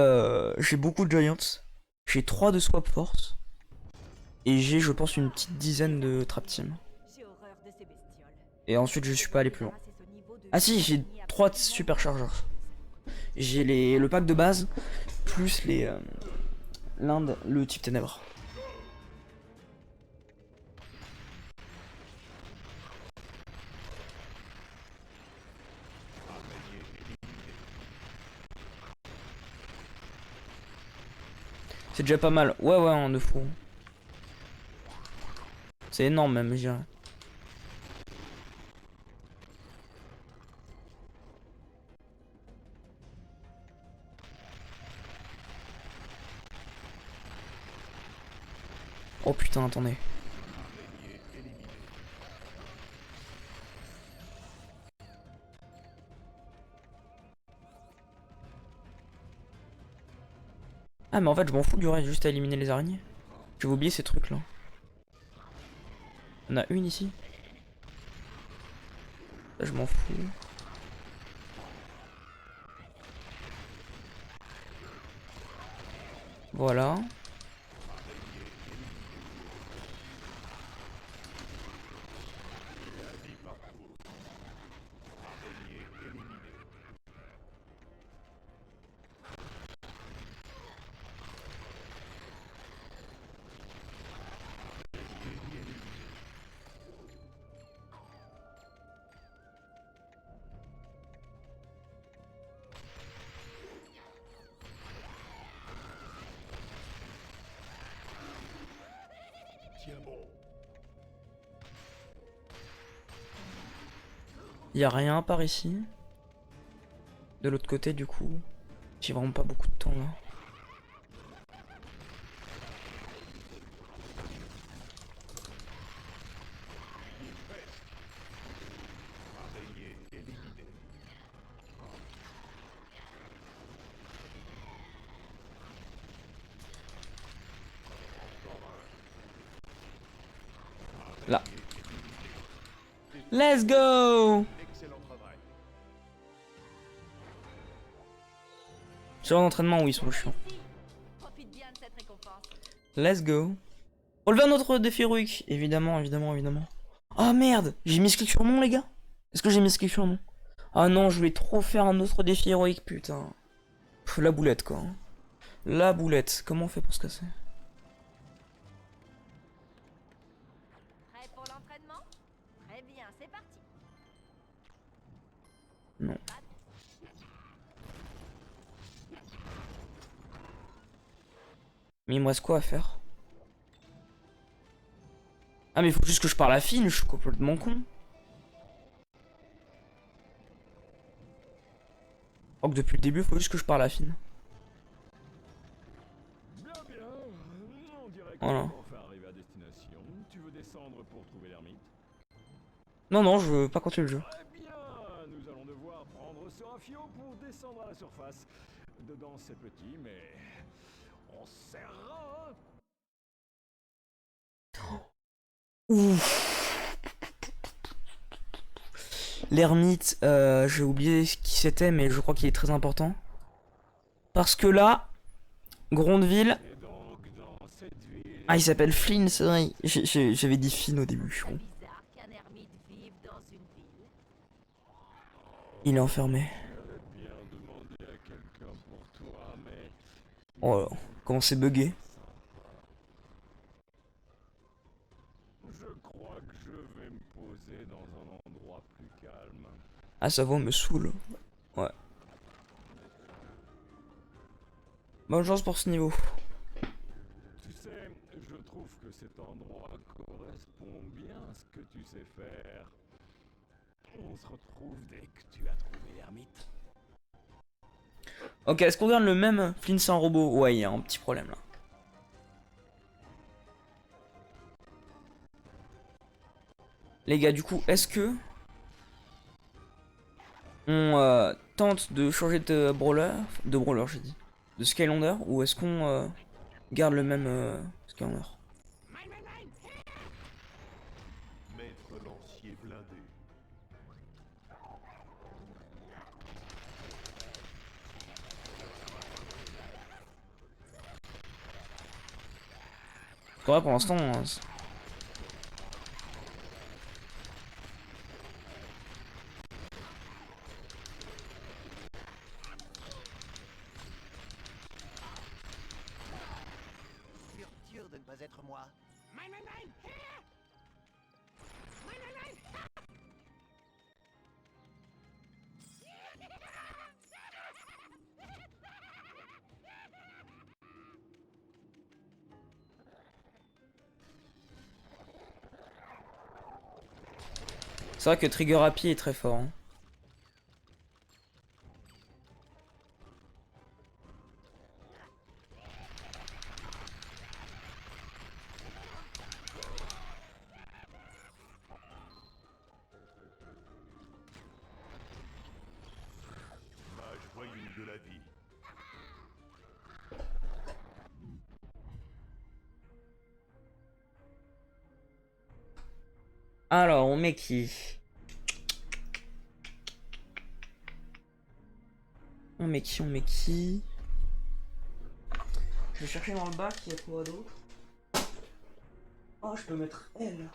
j'ai beaucoup de Giants. J'ai 3 de Swap Force. Et j'ai, je pense, une petite dizaine de Trap Team. J'ai horreur de ces bestioles. Et ensuite, je suis pas allé plus loin. Ah si, j'ai 3 superchargeurs. J'ai le pack de base, plus l'Inde, le type ténèbres. C'est déjà pas mal. Ouais, ouais, en 2 fou. C'est énorme même, je dirais. Oh putain, attendez. Ah mais en fait je m'en fous du reste, juste à éliminer les araignées. J'avais oublié ces trucs là. On a une ici. Là je m'en fous. Voilà. Y a rien par ici. De l'autre côté du coup. J'ai vraiment pas beaucoup de temps là. Let's go. Excellent travail. Sur l'entraînement, oui, ils sont chiants. Ici, profite bien de cette récompense. Let's go. Relever un autre défi héroïque. Évidemment, évidemment, évidemment. Ah merde, j'ai mis ce clic sur mon, les gars. Est-ce que j'ai mis ce clic sur mon? Ah non, je voulais trop faire un autre défi héroïque, putain. Pff, la boulette, quoi. La boulette. Comment on fait pour se casser? Prêt pour l'entraînement? Très bien, c'est parti. Non. Mais il me reste quoi à faire? Ah mais il faut juste que je parle à Finn, je suis complètement con. Je crois que depuis le début, il faut juste que je parle à Finn. Bien, bien. On dirait que Voilà. pour faire arriver à destination, tu veux descendre pour trouver l'ermite? Non, non, je veux pas continuer le jeu. Très bien. Nous allons devoir prendre ce rafio pour descendre à la surface. Dedans, c'est petit, mais on se serrera. Ouf. L'ermite, j'ai oublié qui c'était, mais je crois qu'il est très important. Parce que là, Grondeville... Et donc, dans cette ville... Ah, il s'appelle Flynn, c'est vrai. J'avais dit Finn au début, je C'est crois. bizarre qu'un ermite vive dans une ville. Il est enfermé. J'aurais bien demandé à quelqu'un pour toi, mais... Oh là, comment c'est bugué. Je crois que je vais me poser dans un endroit plus calme. Ah, ça va, on me saoule. Ouais. Bonne chance pour ce niveau. Tu sais, je trouve que cet endroit correspond bien à ce que tu sais faire. On se retrouve dès que tu as trouvé l'ermite. Ok, est-ce qu'on regarde le même Flynn sans robot? Ouais, il y a un petit problème là. Les gars, du coup, est-ce que on tente de changer de brawler, j'ai dit, de Skylander, ou est-ce qu'on garde le même Skylander? Maître lancier blindé. Parce que là, pour l'instant, Sûr de ne pas être moi. c'est vrai que Trigger Happy est très fort. Hein. Mage voyou de la vie. Alors, on met qui? On met qui? On met qui? Je vais chercher dans le bac, il y a quoi d'autre? Oh, je peux mettre elle.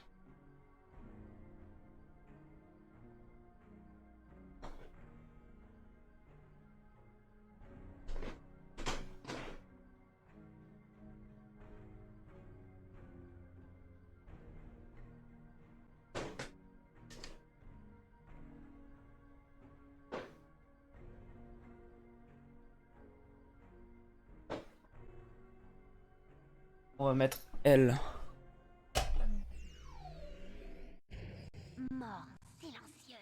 On va mettre elle. Mort silencieuse.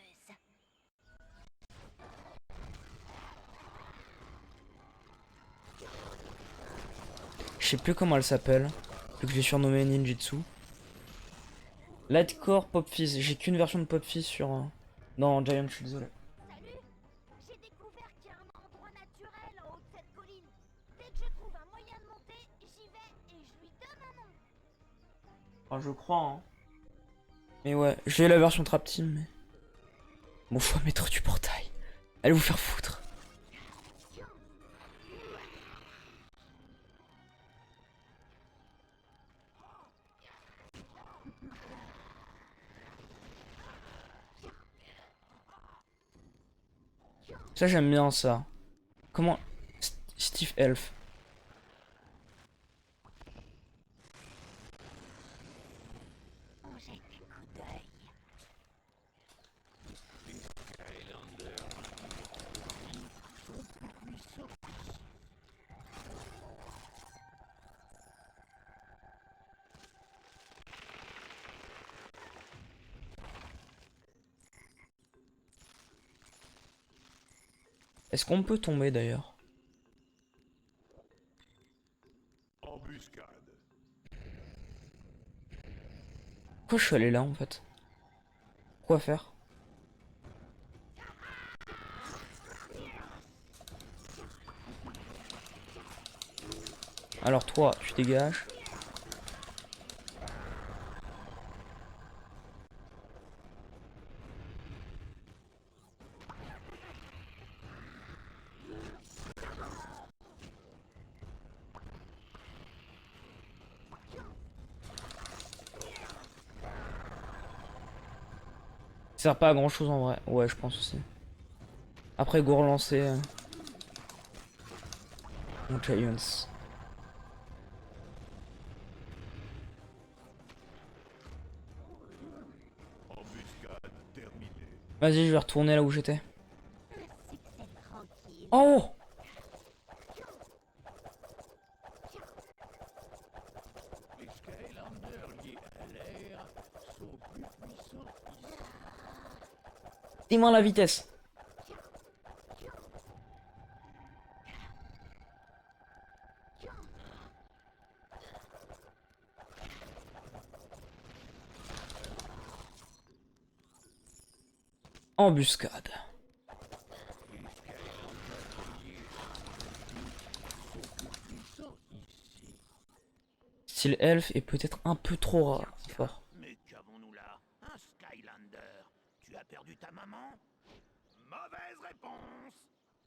Je sais plus comment elle s'appelle. Vu que j'ai surnommé Ninjutsu. Lightcore Pop Fizz. J'ai qu'une version de Pop Fizz sur. Non, Giant, je suis désolé. Salut! J'ai découvert qu'il y a un endroit naturel en haut de cette colline. Dès que je trouve un moyen de monter, j'y vais et je lui donne un nom. Ah, je crois, hein. Mais ouais, j'ai la version Trap Team, mais... Bon choix, maître du portail. Allez vous faire foutre. Ça j'aime bien ça. Comment... Steve Elf. On jette un coup d'œil. Est-ce qu'on peut tomber d'ailleurs? Embuscade. Pourquoi je suis allé là en fait? Quoi faire? Alors toi, tu dégages. Ça sert pas à grand chose en vrai. Ouais, je pense aussi. Après, go relancer. Mon Giants. Embuscade terminée. Vas-y, je vais retourner là où j'étais. Un succès tranquille. Oh! Les Skylanders liés à l'air sont plus puissants ici. Dis-moi la vitesse. Embuscade. Style elfe est peut-être un peu trop rare. Fort. Mais qu'avons-nous là? Un Skylander? Tu as perdu ta maman? Mauvaise réponse!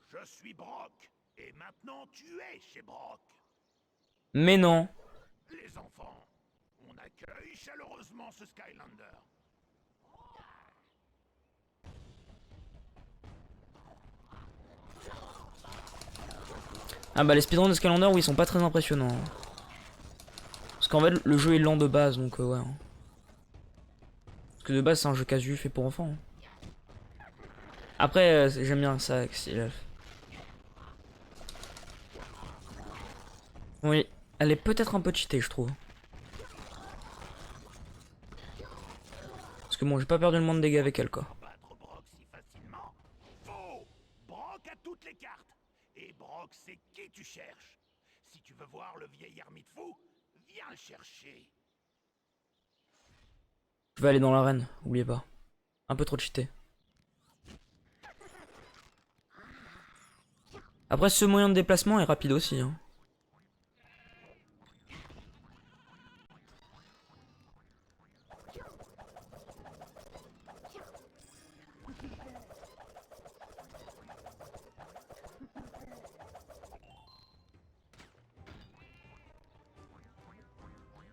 Je suis Brock, et maintenant tu es chez Brock. Mais non. Les enfants, on accueille chaleureusement ce Skylander. Ah bah les speedruns de Skylander, oui, ils sont pas très impressionnants. Parce qu'en fait, le jeu est lent de base, donc ouais. Parce que de base, c'est un jeu casu fait pour enfants. Après, j'aime bien ça avec Steel Elf. Oui, elle est peut-être un peu cheatée, je trouve. Parce que bon, j'ai pas perdu le moins de dégâts avec elle, quoi. Battre Brock si facilement? Faux! Brock a toutes les cartes. Et Brock, c'est qui tu cherches. Si tu veux voir le vieil ermite fou, viens le chercher. Je vais aller dans l'arène, oubliez pas. Un peu trop cheaté. Après, ce moyen de déplacement est rapide aussi. Hein.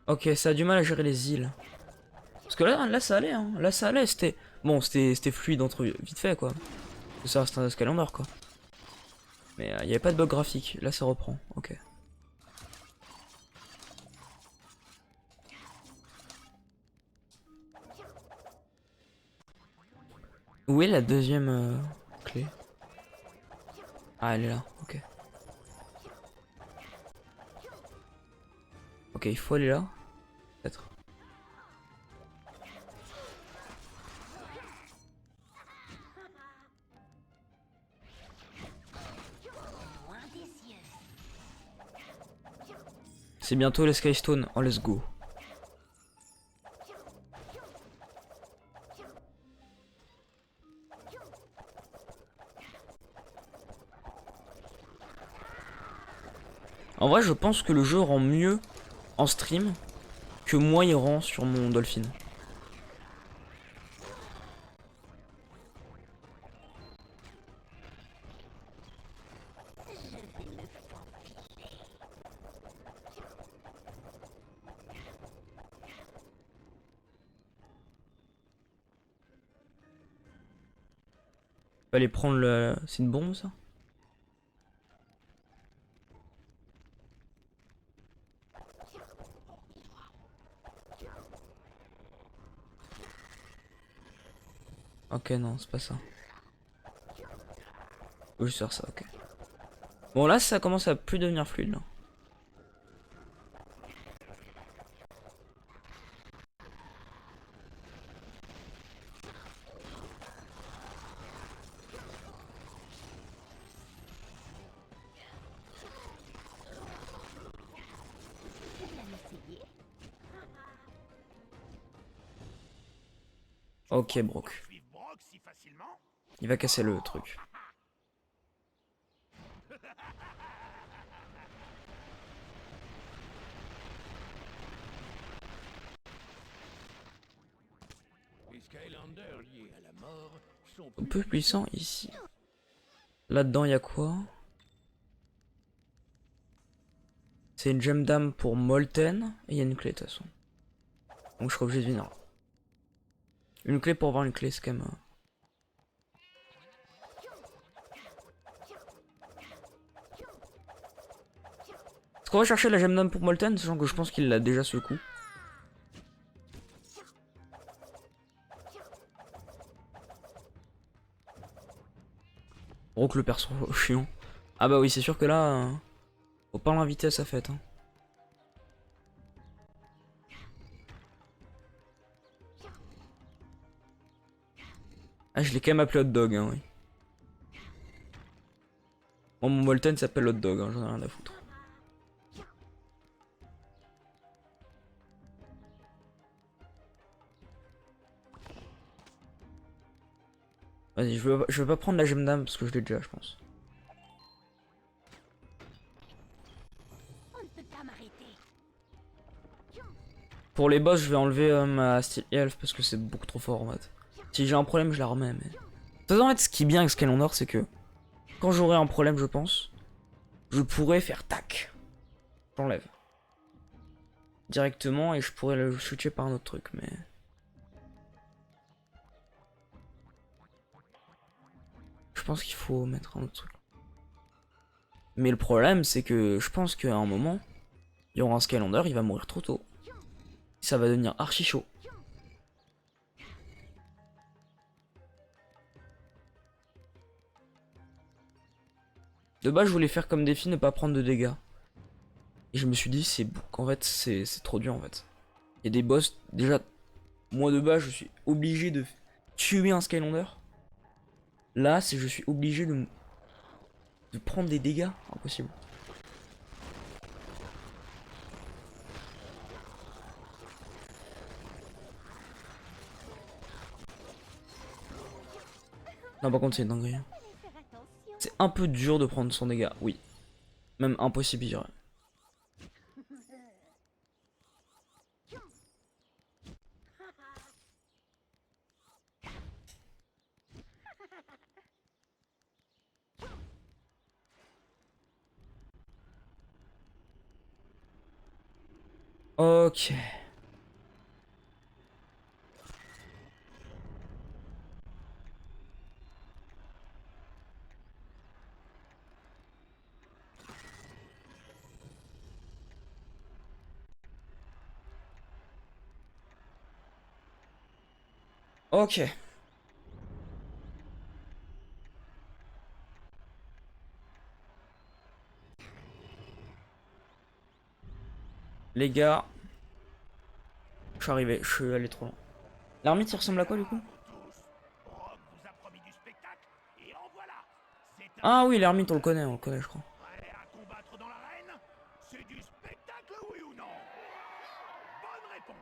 Ok, ça a du mal à gérer les îles. Parce que là ça allait, hein. Là ça allait, c'était... Bon, c'était fluide entre vite fait, quoi. Ça reste un Skylander, quoi. Mais il n'y avait pas de bug graphique. Là ça reprend, ok. Où est la deuxième clé? Ah, elle est là, ok. Ok, il faut aller là. Peut-être. C'est bientôt les Skystone. Oh, let's go. En vrai, je pense que le jeu rend mieux en stream que moi il rend sur mon Dolphin. Aller prendre le... C'est une bombe ça? Ok non c'est pas ça. Faut juste faire ça, ok. Bon là ça commence à plus devenir fluide là. Ok Brock. Suivre Brock si facilement? Il va casser le truc. Les Skylanders liés à la mort sont Un peu puissant ici. Là-dedans il y a quoi? C'est une gemme d'âme pour Molten. Et il y a une clé de toute façon. Donc je serai obligé de venir. Une clé pour avoir une clé c'est quand même... Est-ce qu'on va chercher la gemme d'âme pour Molten, sachant que je pense qu'il l'a déjà ce coup. Oh que le perso chiant. Ah bah oui c'est sûr que là... faut pas l'inviter à sa fête. Hein. Ah je l'ai quand même appelé Hot Dog hein oui. Bon, mon Molten s'appelle Hot Dog, hein, j'en ai rien à foutre. Vas-y, je veux pas prendre la gemme d'âme parce que je l'ai déjà, je pense. On ne peut pas m'arrêter. Pour les boss, je vais enlever ma Steel Elf parce que c'est beaucoup trop fort en fait. Si j'ai un problème, je la remets. Mais... De toute façon, en fait, ce qui est bien avec Skylanders, c'est que quand j'aurai un problème, je pense, je pourrais faire tac. J'enlève. Directement et je pourrais le switcher par un autre truc, mais... Je pense qu'il faut mettre un autre truc. Mais le problème, c'est que je pense qu'à un moment, il y aura un Skylander, il va mourir trop tôt. Ça va devenir archi chaud. De base, je voulais faire comme défi, ne pas prendre de dégâts. Et je me suis dit, c'est qu'en fait, c'est trop dur en fait. Il y a des boss, déjà, moi de base, je suis obligé de tuer un Skylander. Là, je suis obligé de prendre des dégâts. Impossible. Non, par contre, c'est une dinguerie. Faire attention. C'est un peu dur de prendre son dégât, oui. Même impossible, je dirais. Ok. Ok. Les gars. Je suis arrivé, je suis allé trop loin. L'ermite, il ressemble à quoi du coup? Brock vous a promis du spectacle, et en voilà. C'est un Ah oui, l'ermite, on le connaît, je crois. prêt à combattre dans l'arène? C'est du spectacle, oui ou non? Bonne réponse.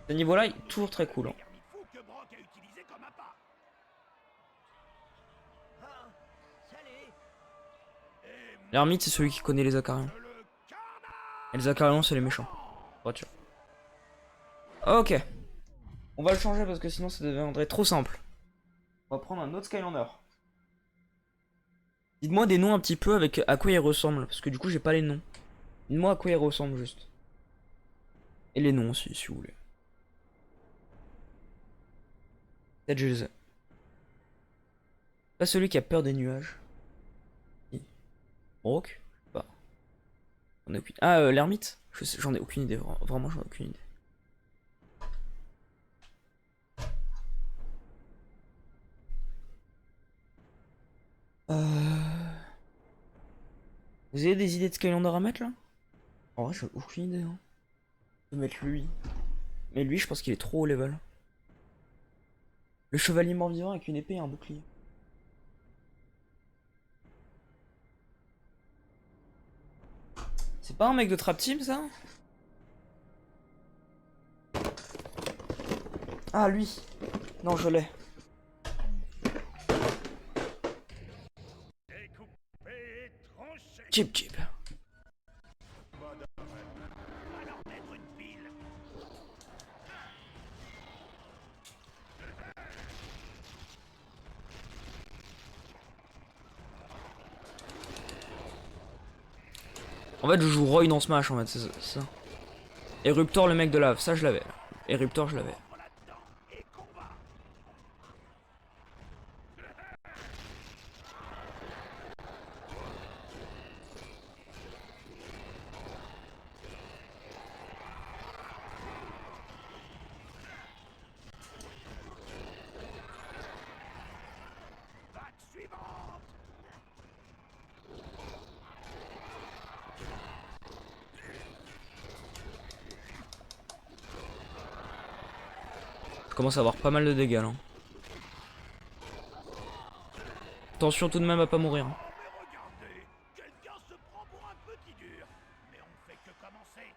Ce niveau-là, il est toujours très cool. Hein. L'ermite fou que Brock a utilisé comme appât. Ah, salut. L'ermite, c'est celui qui connaît les acariens. Le carnage. Et les acariens, c'est les méchants. Voiture. Ok. On va le changer parce que sinon ça deviendrait trop simple. On va prendre un autre Skylander. Dites-moi des noms un petit peu avec à quoi il ressemble. Parce que du coup j'ai pas les noms. Dites-moi à quoi il ressemble juste. Et les noms aussi si vous voulez. Peut-être je les ai. Pas celui qui a peur des nuages. Qui? Brock? Pas. J'en ai aucune... Ah, l'ermite? J'en ai aucune idée, vraiment j'en ai aucune idée. Vous avez des idées de Skylander à mettre là? En vrai, j'ai aucune idée. Hein. Je vais mettre lui. Mais lui, je pense qu'il est trop haut level. Le chevalier mort-vivant avec une épée et un bouclier. C'est pas un mec de Trap Team ça? Ah lui. Non, je l'ai. Chip chip. En fait, je joue Roy dans Smash en fait, c'est ça. Eruptor, le mec de lave, ça je l'avais. Eruptor, je l'avais. Je commence à avoir pas mal de dégâts là. Attention tout de même à pas mourir. Regardez, quelqu'un se prend pour un petit dur. Mais on fait que commencer.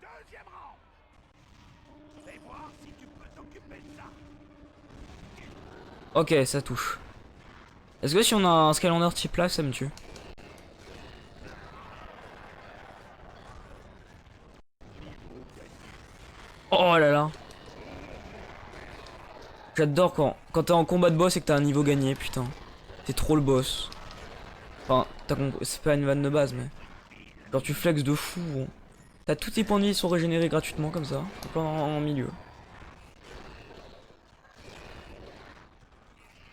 Deuxième round. Fais voir si tu peux t'occuper de ça. Ok, ça touche. Est-ce que si on a un Skylander type là, ça me tue? Oh là là. J'adore quand t'es en combat de boss et que t'as un niveau gagné, putain. T'es trop le boss. Enfin, c'est pas une vanne de base, mais... Genre tu flexes de fou. Bon. T'as tous tes points de vie qui sont régénérés gratuitement, comme ça. En milieu.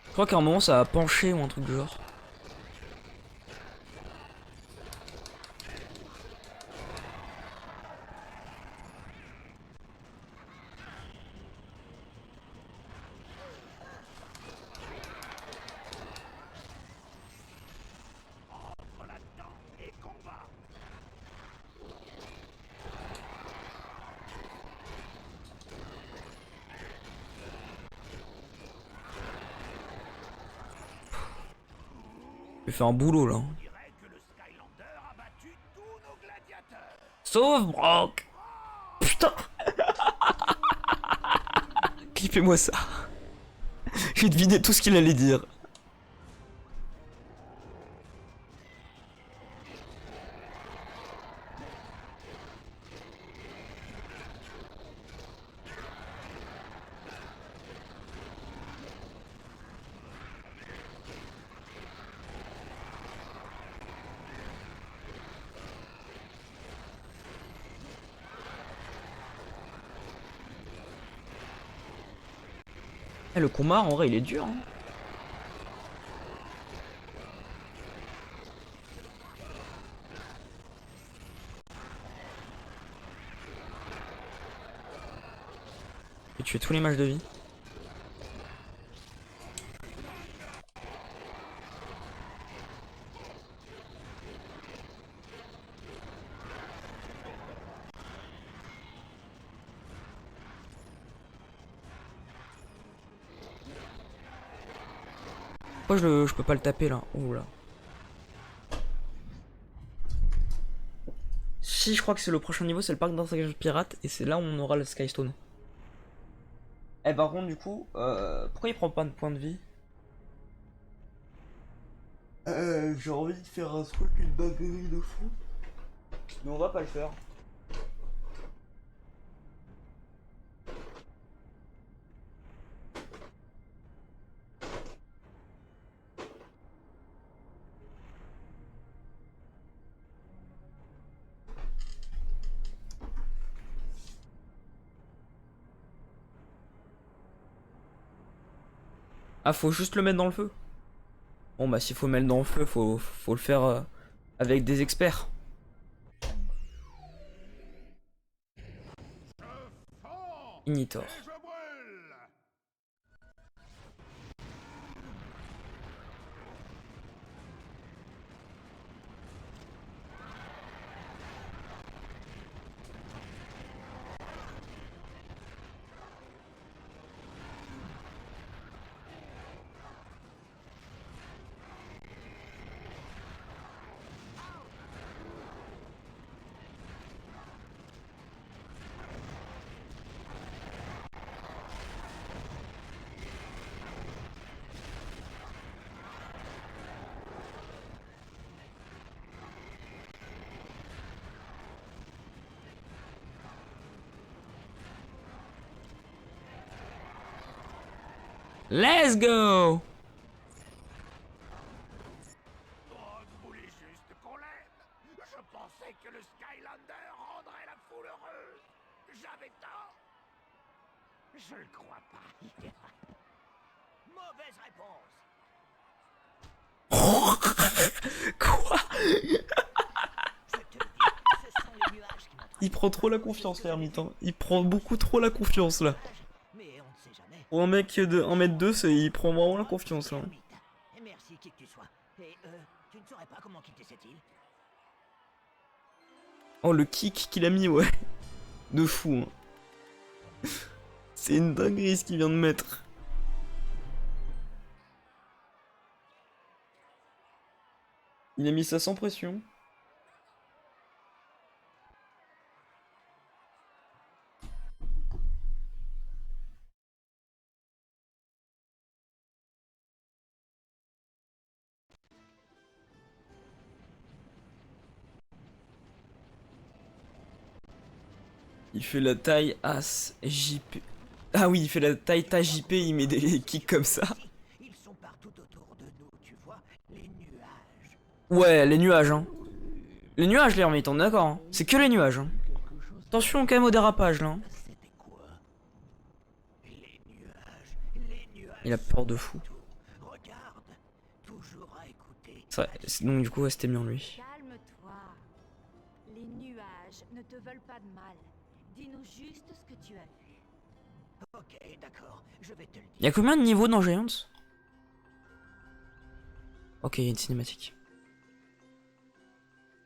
Je crois qu'à un moment ça a penché ou un truc du genre. Je vais faire un boulot là. Sauf Brock. Putain. Clippez-moi ça. J'ai deviné tout ce qu'il allait dire. Le combat en vrai il est dur hein. Et tuer tous les matchs de vie. Pourquoi je peux pas le taper là? Oh là. Si, je crois que c'est le prochain niveau, c'est le parc d'attractions pirate et c'est là où on aura le Skystone. Eh par contre du coup, pourquoi il prend pas de points de vie? J'ai envie de faire un truc, une dinguerie de fou. Mais on va pas le faire. Ah, faut juste le mettre dans le feu. Bon bah s'il faut mettre dans le feu, faut le faire avec des experts. Ignitor. Et je brûle. Let's go! Oh, je voulais juste qu'on l'aime. Je pensais que le Skylander rendrait la foule heureuse. J'avais tort. Je le crois pas. Mauvaise réponse. Quoi? Je te le dis, ce sont les nuages qui m'ont Il prend trop la confiance, l'ermite. Hein. Il prend beaucoup trop la confiance là. mais on ne sait jamais. Pour un mec de 1m2, il prend vraiment la confiance là. Ermite. Et merci qui que tu sois. Et tu ne saurais pas comment quitter cette île? Oh le kick qu'il a mis, ouais. De fou. Hein. C'est une dinguerie ce qu'il vient de mettre. Il a mis ça sans pression. Il fait la taille As JP. Ah oui, il fait la taille JP, il met des kicks comme ça. Ils sont partout autour de nous, tu vois, les nuages. Ouais, les nuages, hein. Les nuages, l'ermite, on est d'accord. Hein. C'est que les nuages. Hein. Quelque chose. Attention quand même au dérapage là. Hein. C'était quoi? Les nuages. Il a peur de fou. Regarde, toujours à écouter. C'est vrai, donc du coup, ouais, c'était bien lui. Calme-toi. Les nuages ne te veulent pas de mal. Dis-nous juste ce que tu as vu. Ok, d'accord, je vais te le dire. Y'a combien de niveaux dans Giants? Ok, il y a une cinématique.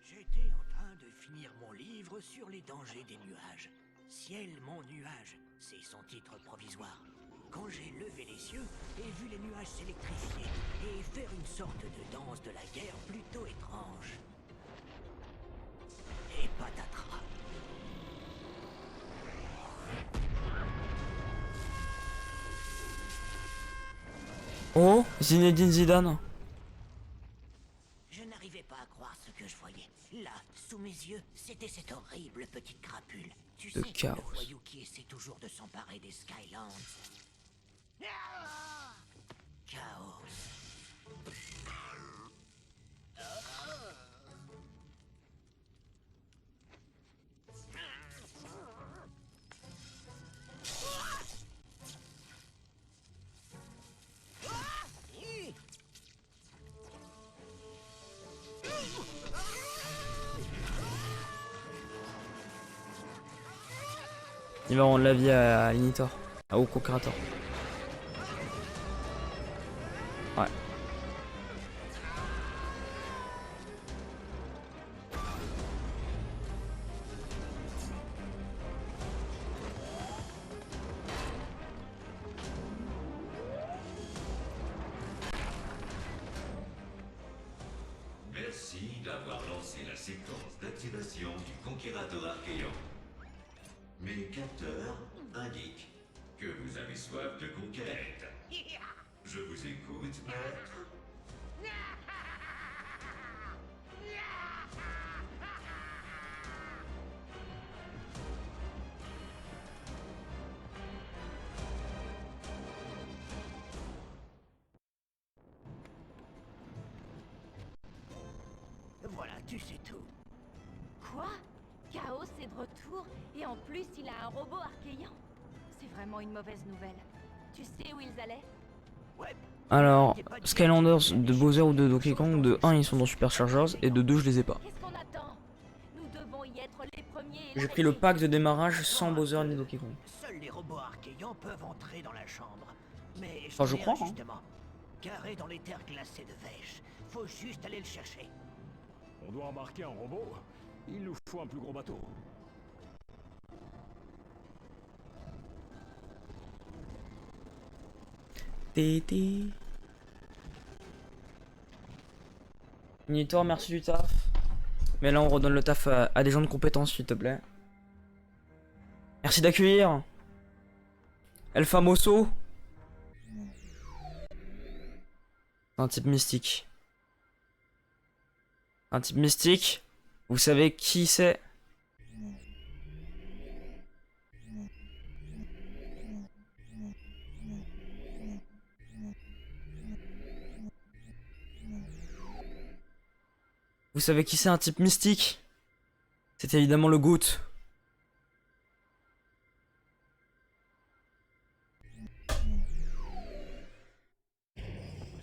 J'étais en train de finir mon livre sur les dangers des nuages. Ciel, mon nuage, c'est son titre provisoire. Quand j'ai levé les yeux et vu les nuages s'électrifier et faire une sorte de danse de la guerre plutôt étrange. Et patatras. Oh, Zinedine Zidane. Je n'arrivais pas à croire ce que je voyais. Là, sous mes yeux, c'était cette horrible petite crapule. Tu Le sais, chaos. le voyou qui essaie toujours de s'emparer des Skylands. Chaos. Il va rendre la vie à Ignitor. Au co-créateur. Ouais. Merci d'avoir lancé la séquence d'activation du Conquerator Archéon. Mes capteurs indiquent que vous avez soif de conquête. Je vous écoute, maître. Voilà, tu sais tout. Quoi? Chaos est de retour et en plus il a un robot archéen. C'est vraiment une mauvaise nouvelle. Tu sais où ils allaient? Alors, Skylanders de Bowser ou de Donkey Kong, de 1 ils sont dans Super Chargers et de 2 je les ai pas. Qu'est-ce qu'on attend? Nous devons y être les premiers. et J'ai la pris le gagner. pack de démarrage sans Bowser ni Donkey Kong. Seuls les robots archéants peuvent entrer dans la chambre. Mais Enfin, je j'en ai crois, un, hein. justement. Carré dans les terres glacées de Vesh. Faut juste aller le chercher. On doit embarquer un robot. Il nous faut un plus gros bateau. Tété. Minitor, merci du taf. Mais là on redonne le taf à des gens de compétence s'il te plaît. Merci d'accueillir El Famoso. Un type mystique. Un type mystique. Vous savez qui c'est? Vous savez qui c'est un type mystique? C'est évidemment le GOAT.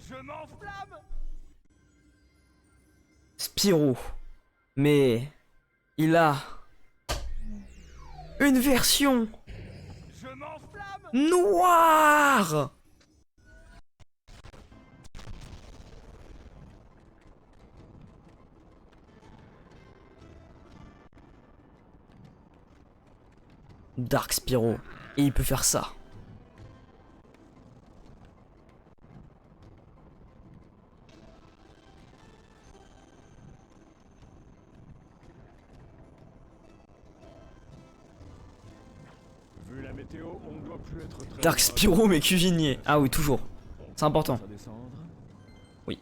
Je m'enflamme. Spyro. Mais il a une version Je m'enflamme. noire. Dark Spyro. Et il peut faire ça. Vu la météo, on ne doit plus être très Dark Spyro mais cuisinier. Ah oui, toujours. C'est important. à descendre. Oui.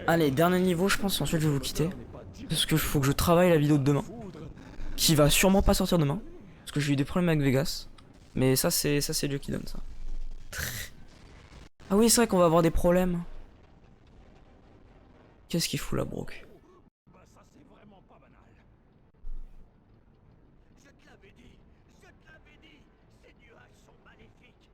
Allez, dernier niveau je pense, ensuite je vais vous quitter. Parce que faut que je travaille la vidéo de demain. Qui va sûrement pas sortir demain. Parce que j'ai eu des problèmes avec Vegas. Mais ça c'est Dieu qui donne ça. Ah oui c'est vrai qu'on va avoir des problèmes. Qu'est-ce qu'il fout là Brock? Bah ça c'est vraiment pas banal. Je te l'avais dit. Je te l'avais dit. Ces nuages sont maléfiques.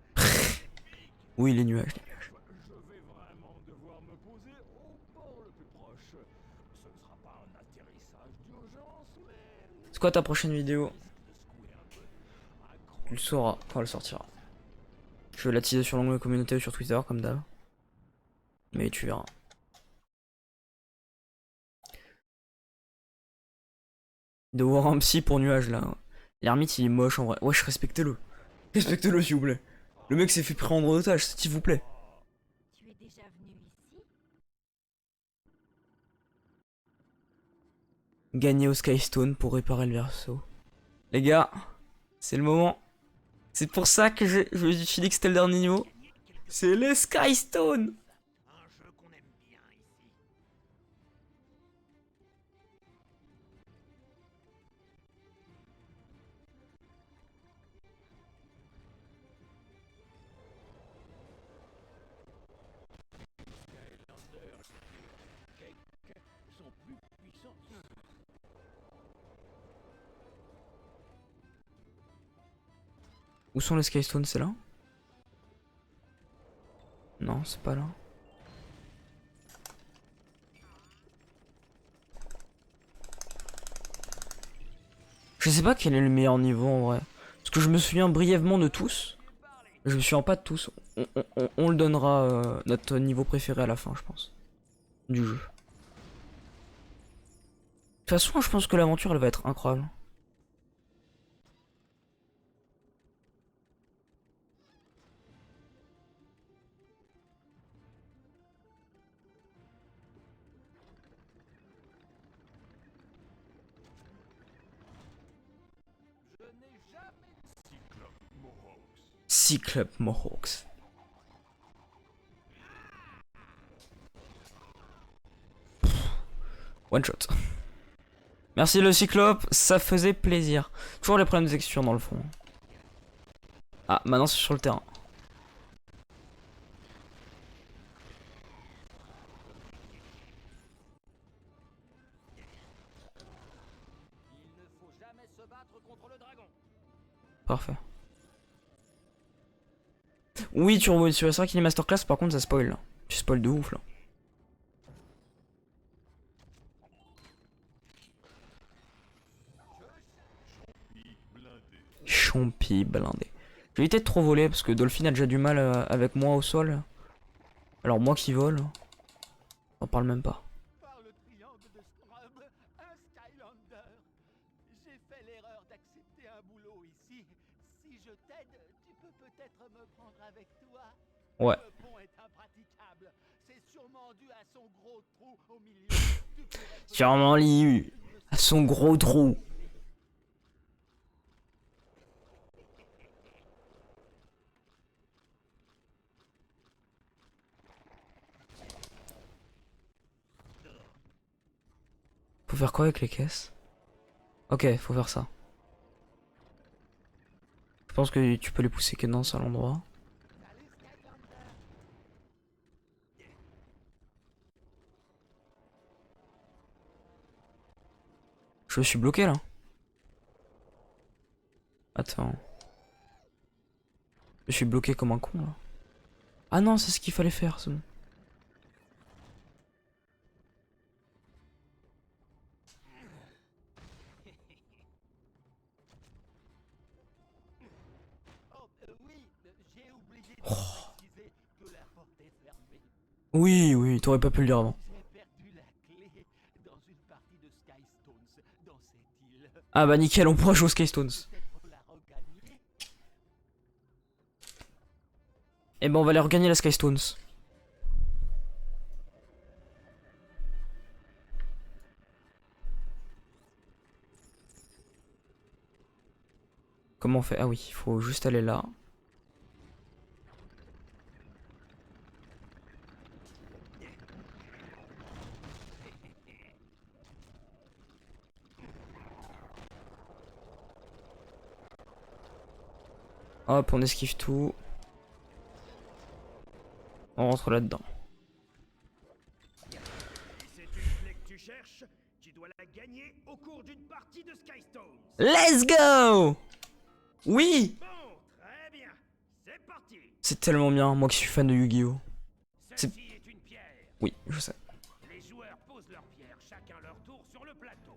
Oui les nuages. Je vais vraiment devoir me poser au port le plus proche. Ce ne sera pas un atterrissage d'urgence, mais C'est quoi ta prochaine vidéo? Tu le sauras quand elle sortira. Je vais la teaser sur l'onglet communauté ou sur Twitter comme d'hab. Mais tu verras. De voir un psy pour nuage là. L'ermite il est moche en vrai. Wesh respectez-le. Respectez-le s'il vous plaît. Le mec s'est fait prendre en otage, s'il vous plaît. Tu es déjà venu ici? Gagner au Skystone pour réparer le verso. Les gars, c'est le moment. C'est pour ça que je me suis dit que c'était le dernier niveau. C'est les Skystone. Un jeu qu'on aime bien ici. sont plus puissants. Où sont les Skystone? C'est là? Non, c'est pas là. Je sais pas quel est le meilleur niveau en vrai. Parce que je me souviens brièvement de tous. Je me souviens pas de tous. On le donnera notre niveau préféré à la fin, je pense. Du jeu. De toute façon, je pense que l'aventure elle va être incroyable. Je n'ai jamais Cyclope Mohawks. Cyclope Mohawks. One shot. Merci le Cyclope, ça faisait plaisir. Toujours les problèmes de texture dans le fond. Ah, maintenant c'est sur le terrain. Il ne faut jamais se battre contre le dragon. Parfait. Oui, c'est vrai qu'il est masterclass, par contre ça spoil là. Tu spoil de ouf là. Chompi blindé. Je vais éviter de trop voler parce que Dolphin a déjà du mal avec moi au sol. Alors moi qui vole, on parle même pas. Par le triangle de Scrub, un Skylander. J'ai fait l'erreur d'accepter un boulot ici. Si je t'aide, tu peux peut-être me prendre avec toi. Ouais. Le pont est impraticable. C'est sûrement dû à son gros trou au milieu. Tu pourrais Sûrement lié à son gros trou. Faut faire quoi avec les caisses? Ok, faut faire ça. Je pense que tu peux les pousser que dans un seul endroit. Je suis bloqué là. Attends. Je suis bloqué comme un con là. Ah non, c'est ce qu'il fallait faire, c'est bon. Oh, oui, j'ai oublié de préciser que la porte est fermée. Oui, oui, t'aurais pas pu le dire avant. J'ai perdu la clé dans une partie de Skystones dans cette île. Ah bah nickel, on pourra jouer aux Skystones. Peut-être la regagner. Et ben on va aller regagner la Skystones. Comment on fait? Ah oui, il faut juste aller là. Hop, on esquive tout. On rentre là-dedans. Si c'est une clé que tu cherches, tu dois la gagner au cours d'une partie de Skystones. Let's go! Oui! Bon, très bien. C'est parti. C'est tellement bien, moi qui suis fan de Yu-Gi-Oh! C'est- Ceci est une pierre. Oui, je sais. Les joueurs posent leur pierre chacun leur tour sur le plateau.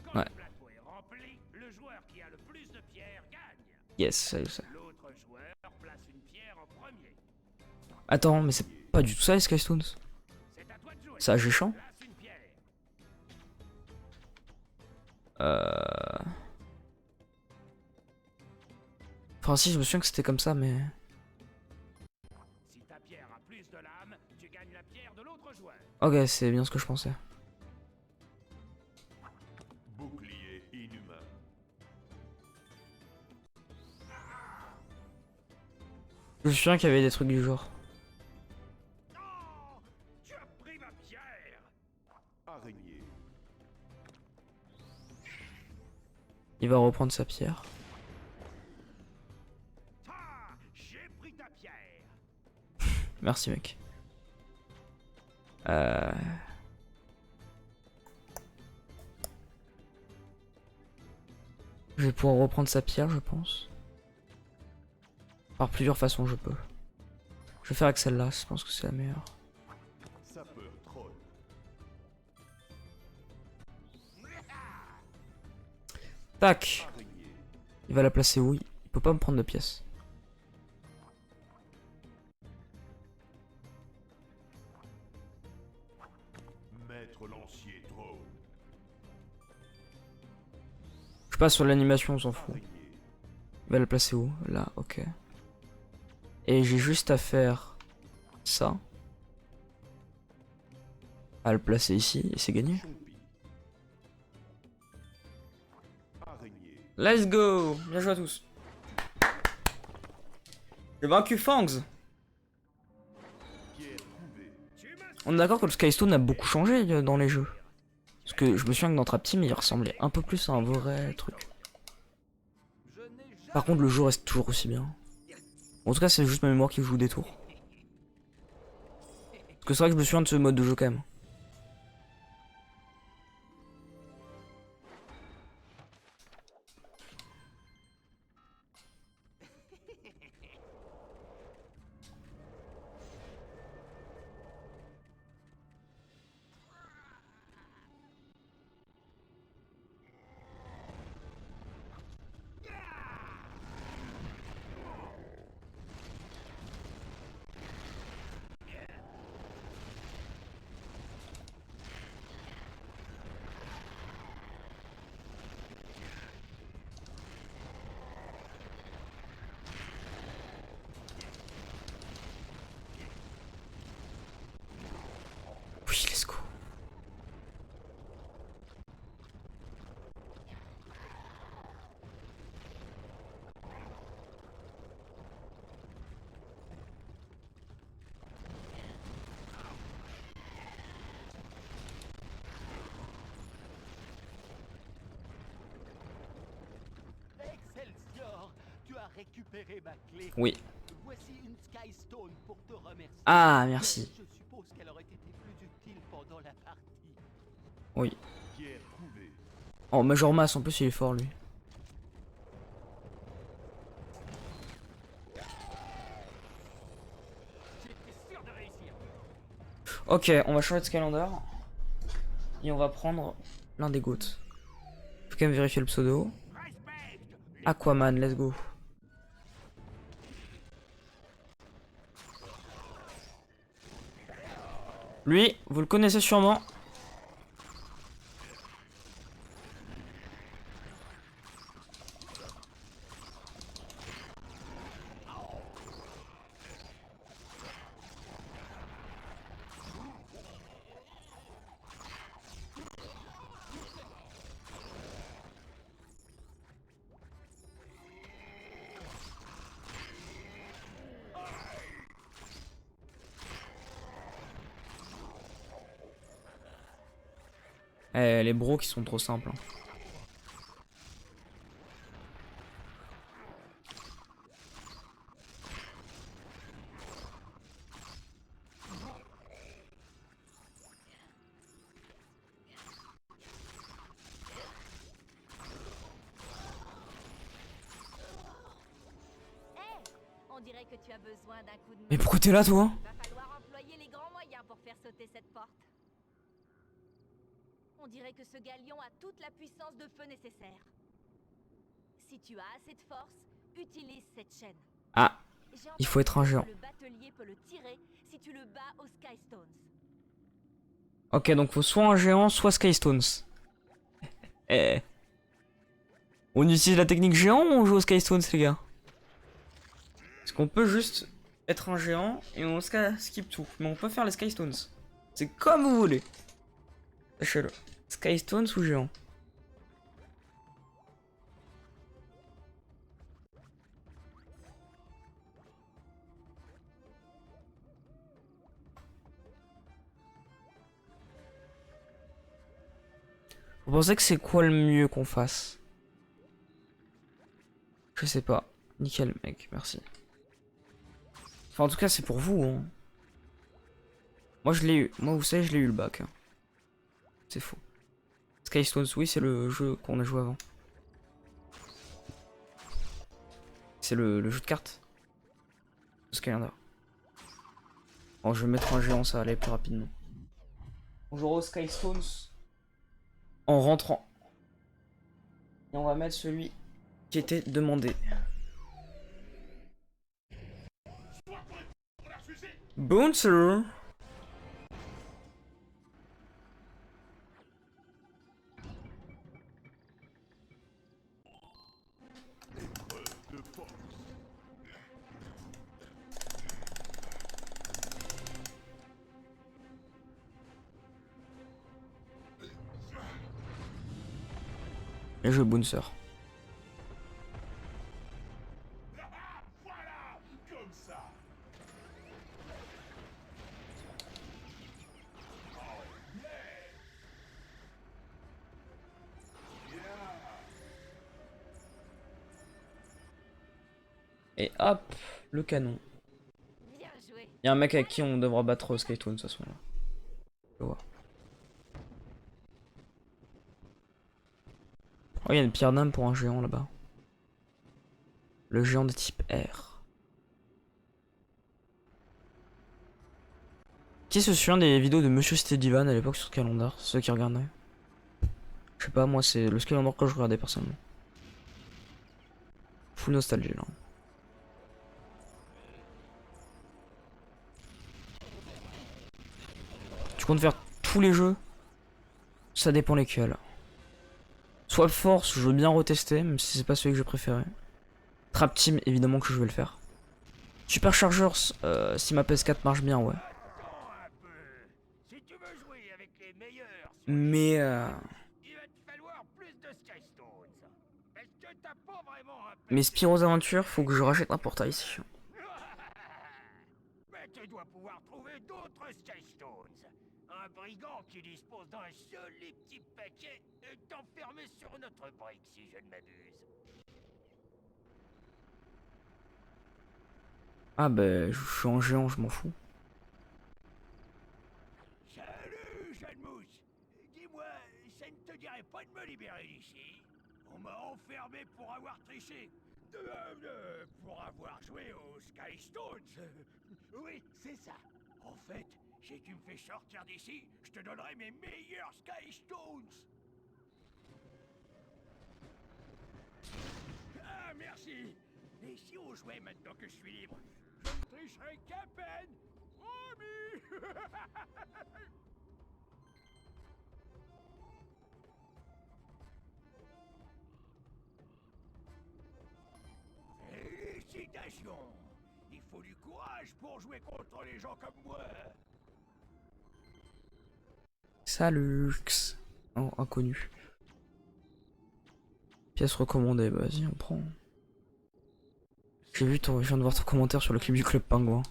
Quand Ouais. le plateau est rempli, le joueur qui a le plus de pierres gagne. Yes, ça je sais. L'autre joueur place une pierre en premier. Attends, mais c'est pas du tout ça les Skystones. C'est à toi de jouer. C'est agéchant. Place une pierre. Enfin si, je me souviens que c'était comme ça, mais... Si ta pierre a plus de l'âme, tu gagnes la pierre de l'autre joueur. Ok, c'est bien ce que je pensais. Bouclier inhumain. Je me souviens qu'il y avait des trucs du genre. Non, tu as pris ma pierre. Araignée. Il va reprendre sa pierre. Ah, j'ai pris ta pierre. Merci mec. Je vais pouvoir reprendre sa pierre, je pense. Par plusieurs façons, je peux. Je vais faire avec celle-là, je pense que c'est la meilleure. Sapeur troll. Tac! Araignée. Il va la placer où? Il peut pas me prendre de pièces. Maître lancier drone. Je passe sur l'animation, on s'en fout. Araignée. Il va la placer où? Là, ok. Et j'ai juste à faire ça. À le placer ici, et c'est gagné. Chompi. Araignée. Let's go! Bien joué à tous. J'ai vaincu Fangs. Pierre couvée. On est d'accord que le Skystone a beaucoup changé dans les jeux. Parce que je me souviens que dans Trap Team, il ressemblait un peu plus à un vrai truc. Par contre, le jeu reste toujours aussi bien. En tout cas, c'est juste ma mémoire qui joue des tours. Parce que c'est vrai que je me souviens de ce mode de jeu quand même. récupéré ma clé. Oui. Voici une Sky Stone pour te remercier. Ah, merci. Je suppose qu'elle aurait été plus utile pendant la partie. Oui. Pierre trouvée. Oh, Major Mass, en plus, il est fort, lui. Ok, on va changer de Skylander. Et on va prendre l'un des GOAT. Faut quand même vérifier le pseudo. Aquaman, let's go. Lui, vous le connaissez sûrement. Eh, les bros qui sont trop simples. Hein. On dirait que tu as besoin d'un coup de main. Mais pourquoi t'es là, toi? Va falloir employer les grands moyens pour faire sauter cette porte. On dirait que ce galion a toute la puissance de feu nécessaire. Si tu as assez de force, utilise cette chaîne. Ah, J'ai il faut être un géant. entendu que le batelier peut le tirer si tu le bats aux Sky Stones. Ok, donc faut soit un géant, soit Skystones. Eh. On utilise la technique géant ou on joue aux Skystones, les gars? Parce qu'on peut juste être un géant et on skip tout. Mais on peut faire les Skystones. C'est comme vous voulez. Sachez-le. Skystones ou géant? Vous pensez que c'est quoi le mieux qu'on fasse? Je sais pas. Nickel, mec, merci. Enfin, en tout cas, c'est pour vous, hein. Moi, je l'ai eu. Moi, vous savez, je l'ai eu le bac. Hein. C'est faux. Skystones, oui, c'est le jeu qu'on a joué avant. C'est le jeu de cartes. Skylander. Bon, je vais mettre un géant, ça va aller plus rapidement. On jouera aux Skystones en rentrant. Et on va mettre celui qui était demandé. Bouncer. Et je Bouncer. Voilà, comme ça. Et hop, le canon. Bien joué. Il y a un mec avec qui on devra battre Skytoon de toute façon là. Je vois. Oh, il y a une pierre d'âme pour un géant là-bas. Le géant de type R. Qui se souvient des vidéos de Monsieur Steadivan à l'époque sur Skylander? Ceux qui regardaient. Je sais pas, moi c'est le Skylander que je regardais personnellement. Full nostalgie là. Tu comptes faire tous les jeux? Ça dépend lesquels. Swap Force, je veux bien retester, même si c'est pas celui que je préférais. Trap Team, évidemment que je vais le faire. Super Chargers, si ma PS4 marche bien, ouais. Si tu veux jouer avec les meilleurs, Mais il va te falloir plus de Sky Stones. Est-ce que t'as pas vraiment un mais Spyro's Adventure, faut que je rachète un portail ici. Mais tu dois pouvoir trouver d'autres Sky Stones. Un brigand qui dispose d'un joli petit paquet est enfermé sur notre brique, si je ne m'abuse. Ah bah je suis en géant, je m'en fous. Salut, jeune mousse. Dis-moi, ça ne te dirait pas de me libérer d'ici? On m'a enfermé pour avoir triché. Pour avoir joué aux Sky Stones. Oui, c'est ça. En fait, si tu me fais sortir d'ici, je te donnerai mes meilleurs Sky Stones. Ah, merci. Et si on jouait maintenant que je suis libre? Je ne tricherai qu'à peine. Promis. Félicitations. Il faut du courage pour jouer contre les gens comme moi. Salut. Oh, inconnu. Pièce recommandée, bah, vas-y, on prend. J'ai vu je viens de voir ton commentaire sur le clip du Club Pingouin.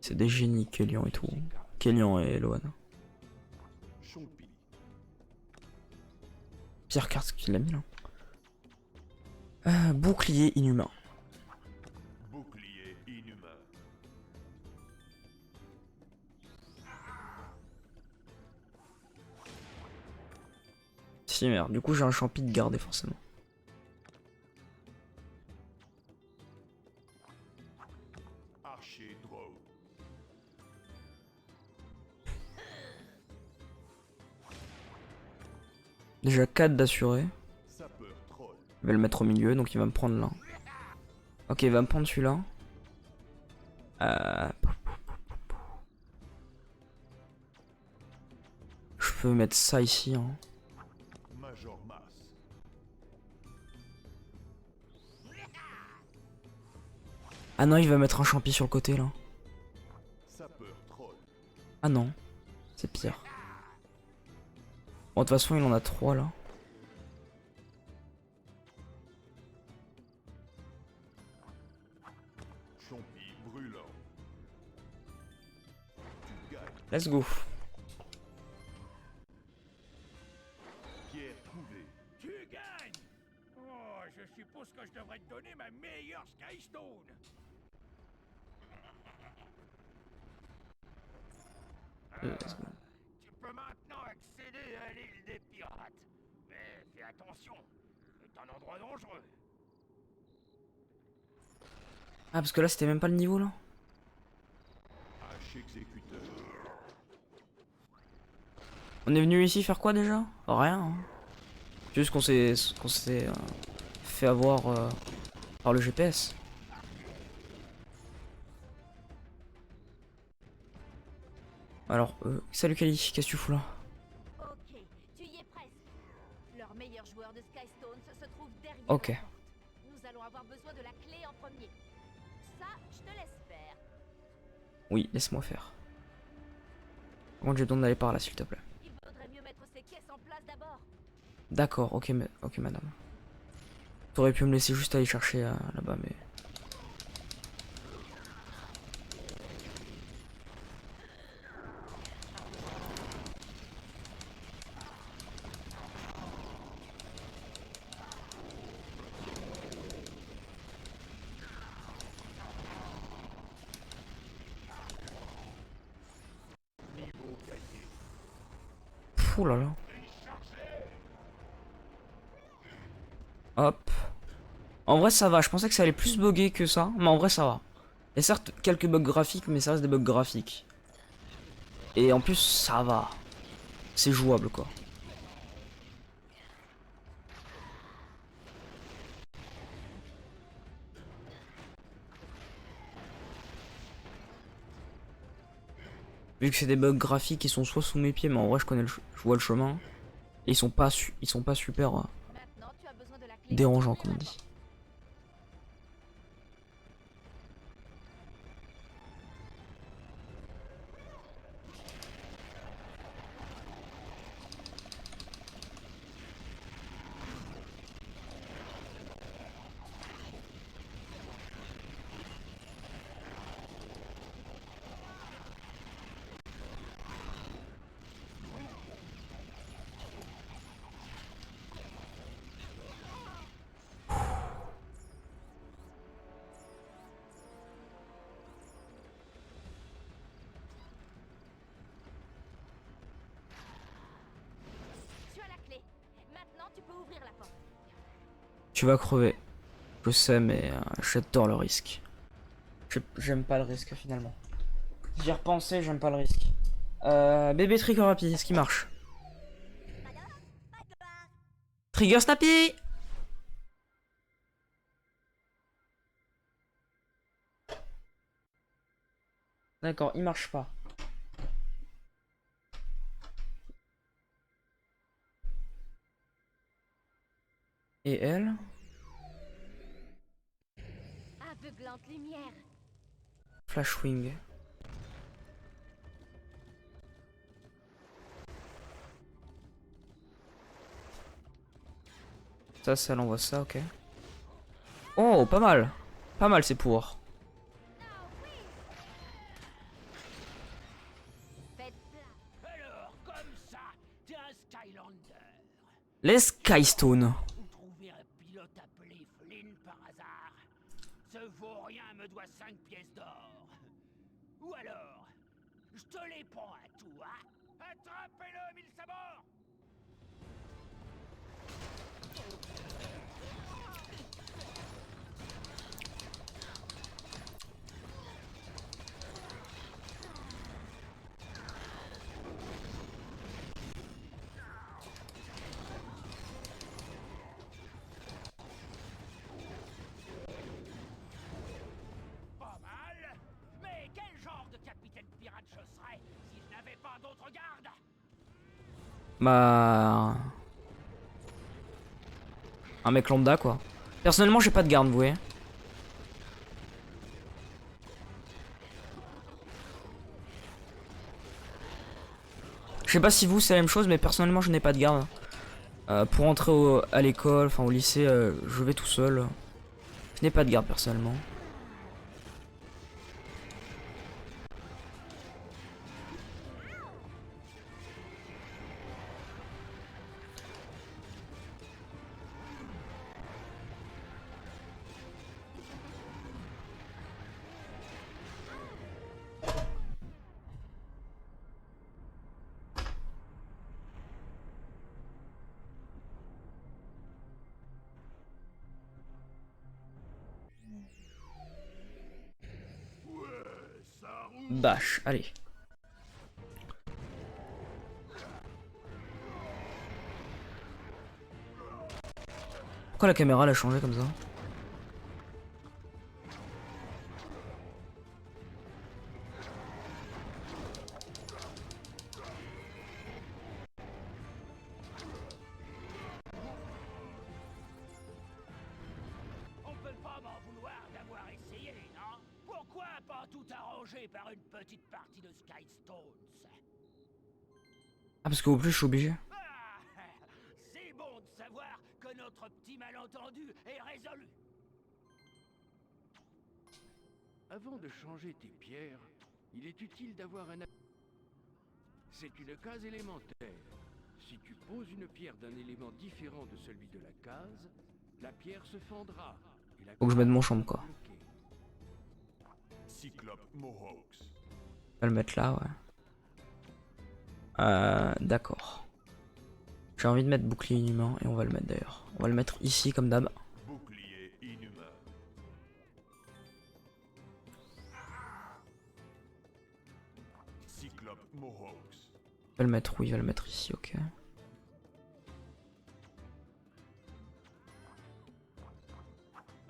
C'est des génies, Kélian et tout. Kélian et Loan. Pire carte qu'il a mis là. Bouclier inhumain. Bouclier inhumain. Si merde, du coup j'ai un champi de garder forcément. Archer draw. Déjà 4 d'assuré. Sapeur troll. Je vais le mettre au milieu, donc il va me prendre là. Ok, il va me prendre celui-là. Je peux mettre ça ici. Hein. Major Mass. Ah non, il va mettre un champi sur le côté là. Sapeur troll. Ah non, c'est pire. Bon, de toute façon, il en a 3 là. Champi brûlant. Tu gagnes. Let's go. Pierre trouvée. Tu gagnes. Oh, je suppose que je devrais te donner ma meilleure Skystone. Let's go. Tu peux maintenant accéder à l'île des pirates. Mais fais attention, c'est un endroit dangereux. Ah, parce que là, c'était même pas le niveau là. H-exécuteur. On est venu ici faire quoi déjà? Rien. Hein. Juste qu'on s'est fait avoir par le GPS. Alors, salut Kali, qu'est-ce que tu fous là? Ok, tu y es presque. Leur meilleur joueur de Skystone se trouve derrière Ok. la porte. Nous allons avoir besoin de la clé en premier. Ça, je te laisse faire. Oui, laisse-moi faire. Par contre, j'ai besoin d'aller par là, s'il te plaît. Il vaudrait mieux mettre ces caisses en place d'abord. D'accord, ok, ok madame. T'aurais pu me laisser juste aller chercher là-bas, mais... Ouh là là. Hop. En vrai ça va, je pensais que ça allait plus bugger que ça, mais en vrai ça va. Il y a certes quelques bugs graphiques, mais ça reste des bugs graphiques. Et en plus ça va. C'est jouable quoi. Vu que c'est des bugs graphiques, ils sont soit sous mes pieds, mais en vrai je vois le chemin. Et ils sont pas super Maintenant, tu as besoin de la clé dérangeants pour comme on ouvrir dit. Tu vas crever. Je sais, mais j'adore le risque. J'aime pas le risque finalement. J'y ai repensé, j'aime pas le risque. Bébé trigger happy, est-ce qu'il marche? Trigger snappy! D'accord, il marche pas. Et elle? Aveuglante lumière. Flashwing. Ça l'envoie ça, ok. Oh, pas mal. Pas mal, c'est pour. Faites place. Alors, comme ça, t'es un Skylander. Les Skystone. Vous trouvez un pilote appelé Flynn par hasard? Ce vaut rien me doit 5 pièces d'or. Ou alors, je te les prends à toi. Attrapez-le, mille sabords! Pas mal. Mais quel genre de capitaine pirate je serais si je n'avais pas d'autres gardes? Bah... Un mec lambda, quoi. Personnellement, j'ai pas de garde, vous voyez. Je sais pas si vous, c'est la même chose, mais personnellement, je n'ai pas de garde. Pour entrer à l'école, enfin au lycée, je vais tout seul. Je n'ai pas de garde, personnellement. Bâche, allez. Pourquoi la caméra elle a changé comme ça? On peut pas m'en vouloir d'avoir essayé, non? Pourquoi pas tout arranger par une petite partie de Skystones? Ah, parce qu'au plus, je suis obligé. Ah, c'est bon de savoir que notre petit malentendu est résolu. Avant de changer tes pierres, il est utile d'avoir un... C'est une case élémentaire. Si tu poses une pierre d'un élément différent de celui de la case, la pierre se fendra. Et la Faut que je mette mon chambre, quoi. bloquée. Cyclope Mohawks. On va le mettre là, ouais. D'accord. J'ai envie de mettre bouclier inhumain et on va le mettre d'ailleurs. On va le mettre ici comme d'hab. Bouclier inhumain. Cyclope Mohawks. Il va le mettre où? Il va le mettre ici, ok.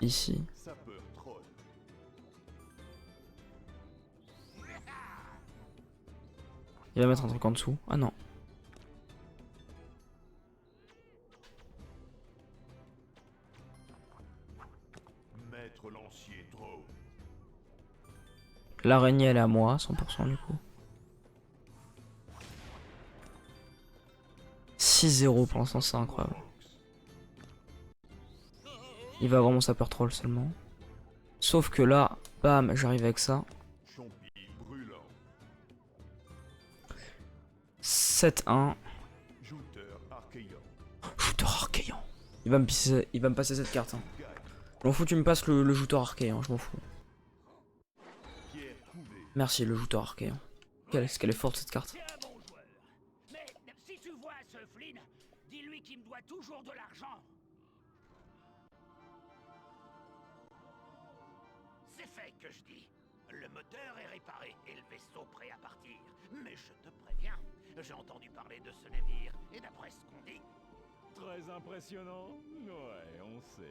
Ici. Sapeur troll. Il va mettre un truc en dessous. Ah non. Maître lancier drone. L'araignée elle est à moi, 100% du coup. 6-0 pour l'instant, c'est incroyable. Il va avoir mon sapeur troll seulement. Sauf que là, bam, j'arrive avec ça. Chompi brûlant. 7-1. Jouteur archéant. Jouteur archéant. Il va me passer cette carte. Hein. Je m'en fous, tu me passes le jouteur archéant, je m'en fous. Pierre coulée. Merci, le jouteur archéant. Est-ce qu'elle est forte cette carte? C'est un bon joueur. Mais si tu vois ce Flynn, dis-lui qu'il me doit toujours de l'argent. C'est fait que je dis. Le moteur est réparé et le vaisseau prêt à partir. Mais je te préviens, j'ai entendu parler de ce navire, et d'après ce qu'on dit, Très impressionnant. Ouais, on sait.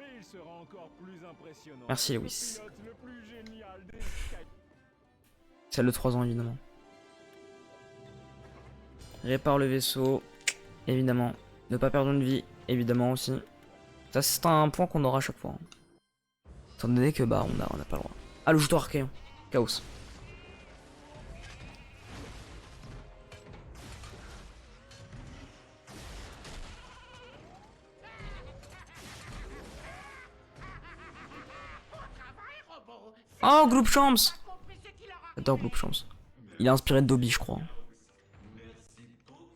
Et il sera encore plus impressionnant. Merci, avec Lewis. le pilote le plus génial des Sky. Celle de 3 ans, évidemment. Répare le vaisseau, évidemment. Ne pas perdre une vie, évidemment aussi. Ça, c'est un point qu'on aura à chaque fois. Hein. Étant donné que, bah, on a pas le droit. Ah, le jeton archéen. Chaos. Oh, Gloop Champs! J'adore Gloop Champs. Il est inspiré de Dobby, je crois.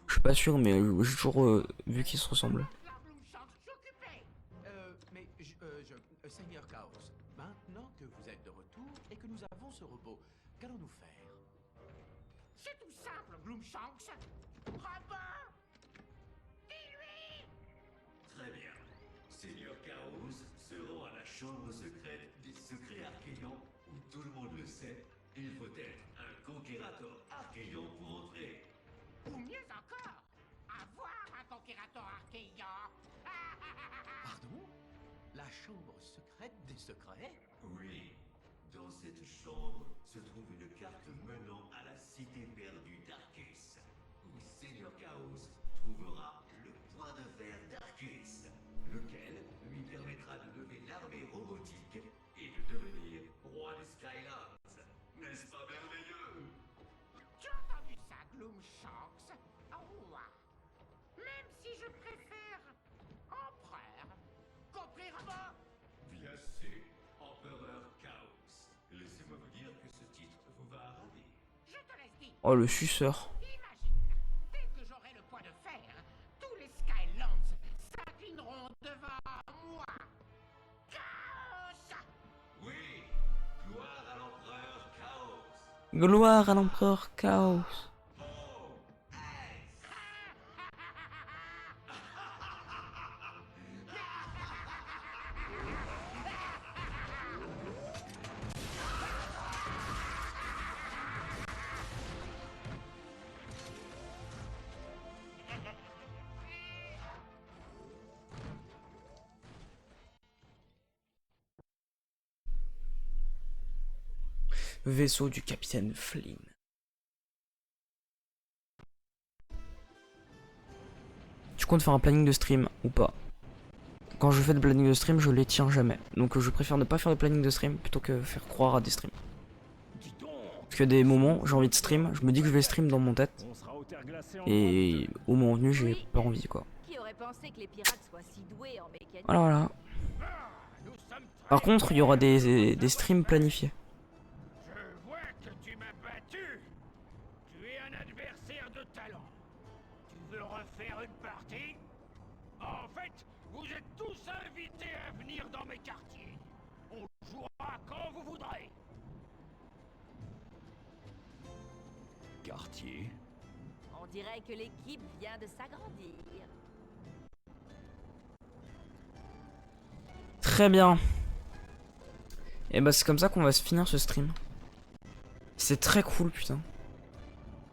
Je suis pas sûr, mais j'ai toujours vu qu'ils se ressemblent. Seigneur Chaos, maintenant que vous êtes de retour et que nous avons ce repos, qu'allons-nous faire? C'est tout simple, Gloomshanks. Robot! Dis-lui! Très bien. Seigneur Chaos se rend à la chambre secrète des secrets archéons, où tout le monde le sait, il faut être un conquérateur archéon pour entrer. Ou mieux encore, avoir un conquérateur archéon. Pardon? La chambre secrète des secrets? Oui. Dans cette chambre se trouve une carte menant à la cité perdue d'Arcus, où Seigneur Chaos trouvera le point de fer d'Arcus, lequel lui permettra de lever l'armée robotique et de devenir roi des Skylands. N'est-ce pas merveilleux? Tu as entendu ça, Gloomshanks? Roi. Même si je préfère empereur. Compris, robot? Bien sûr, Empereur Chaos. Laissez-moi vous dire que ce titre vous va ravir. Je te laisse dire. Oh, le suceur. Imagine, dès que j'aurai le point de fer, tous les Skylands s'inclineront devant moi. Chaos! Oui, gloire à l'Empereur Chaos. Gloire à l'empereur Chaos. Vaisseau du capitaine Flynn. Tu comptes faire un planning de stream ou pas? Quand je fais des plannings de stream, je les tiens jamais. Donc je préfère ne pas faire de planning de stream plutôt que faire croire à des streams. Parce que des moments, j'ai envie de stream, je me dis que je vais stream dans mon tête. On sera aux terres glacées en Et au moment venu, j'ai pas envie quoi. Qui aurait pensé que les pirates soient si doués en mécanique? Voilà, voilà. Par contre, il y aura des streams planifiés. Je vois que tu m'as battu. Tu es un adversaire de talent. Tu veux refaire une partie? En fait, vous êtes tous invités à venir dans mes quartiers. On jouera quand vous voudrez. quartier. On dirait que l'équipe vient de s'agrandir. Très bien. Et bah c'est comme ça qu'on va se finir ce stream. C'est très cool, putain.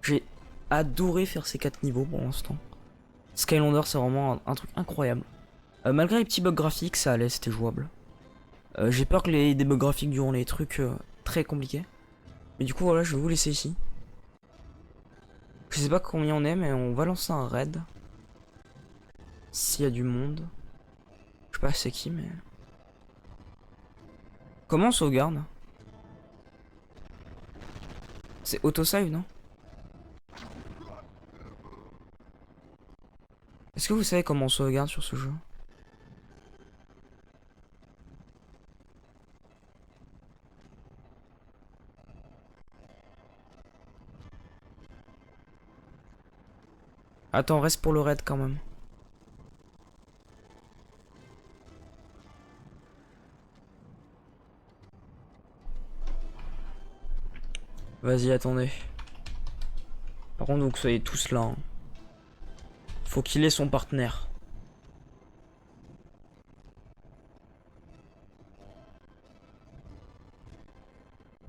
J'ai adoré faire ces 4 niveaux pour l'instant. Skylander, c'est vraiment un truc incroyable. Malgré les petits bugs graphiques, ça allait, c'était jouable. J'ai peur que des bugs graphiques durant les trucs très compliqués. Mais du coup, voilà, je vais vous laisser ici. Je sais pas combien on est, mais on va lancer un raid. S'il y a du monde. Je sais pas c'est qui, mais... Comment on sauvegarde? C'est autosave, non? Est-ce que vous savez comment on sauvegarde sur ce jeu? Attends, reste pour le raid quand même. Vas-y, attendez. Par contre, vous soyez tous là. Hein. Faut qu'il ait son partenaire.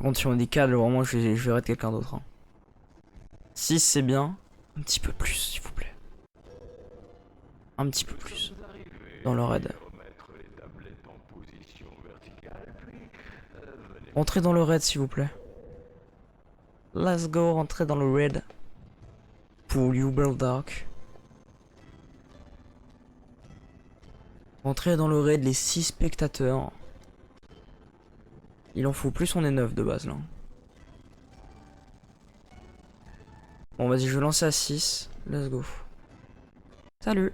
Par contre, si on dit 4, vraiment, je vais raid quelqu'un d'autre. Hein. 6, c'est bien. Un petit peu plus, s'il vous plaît. Un petit peu plus. Dans le raid. Rentrez dans le raid, s'il vous plaît. Let's go, rentrez dans le raid. Pour Uber Dark. Rentrez dans le raid, les 6 spectateurs. Il en faut plus, on est 9 de base là. Bon, vas-y, je vais lancer à 6. Let's go. Salut.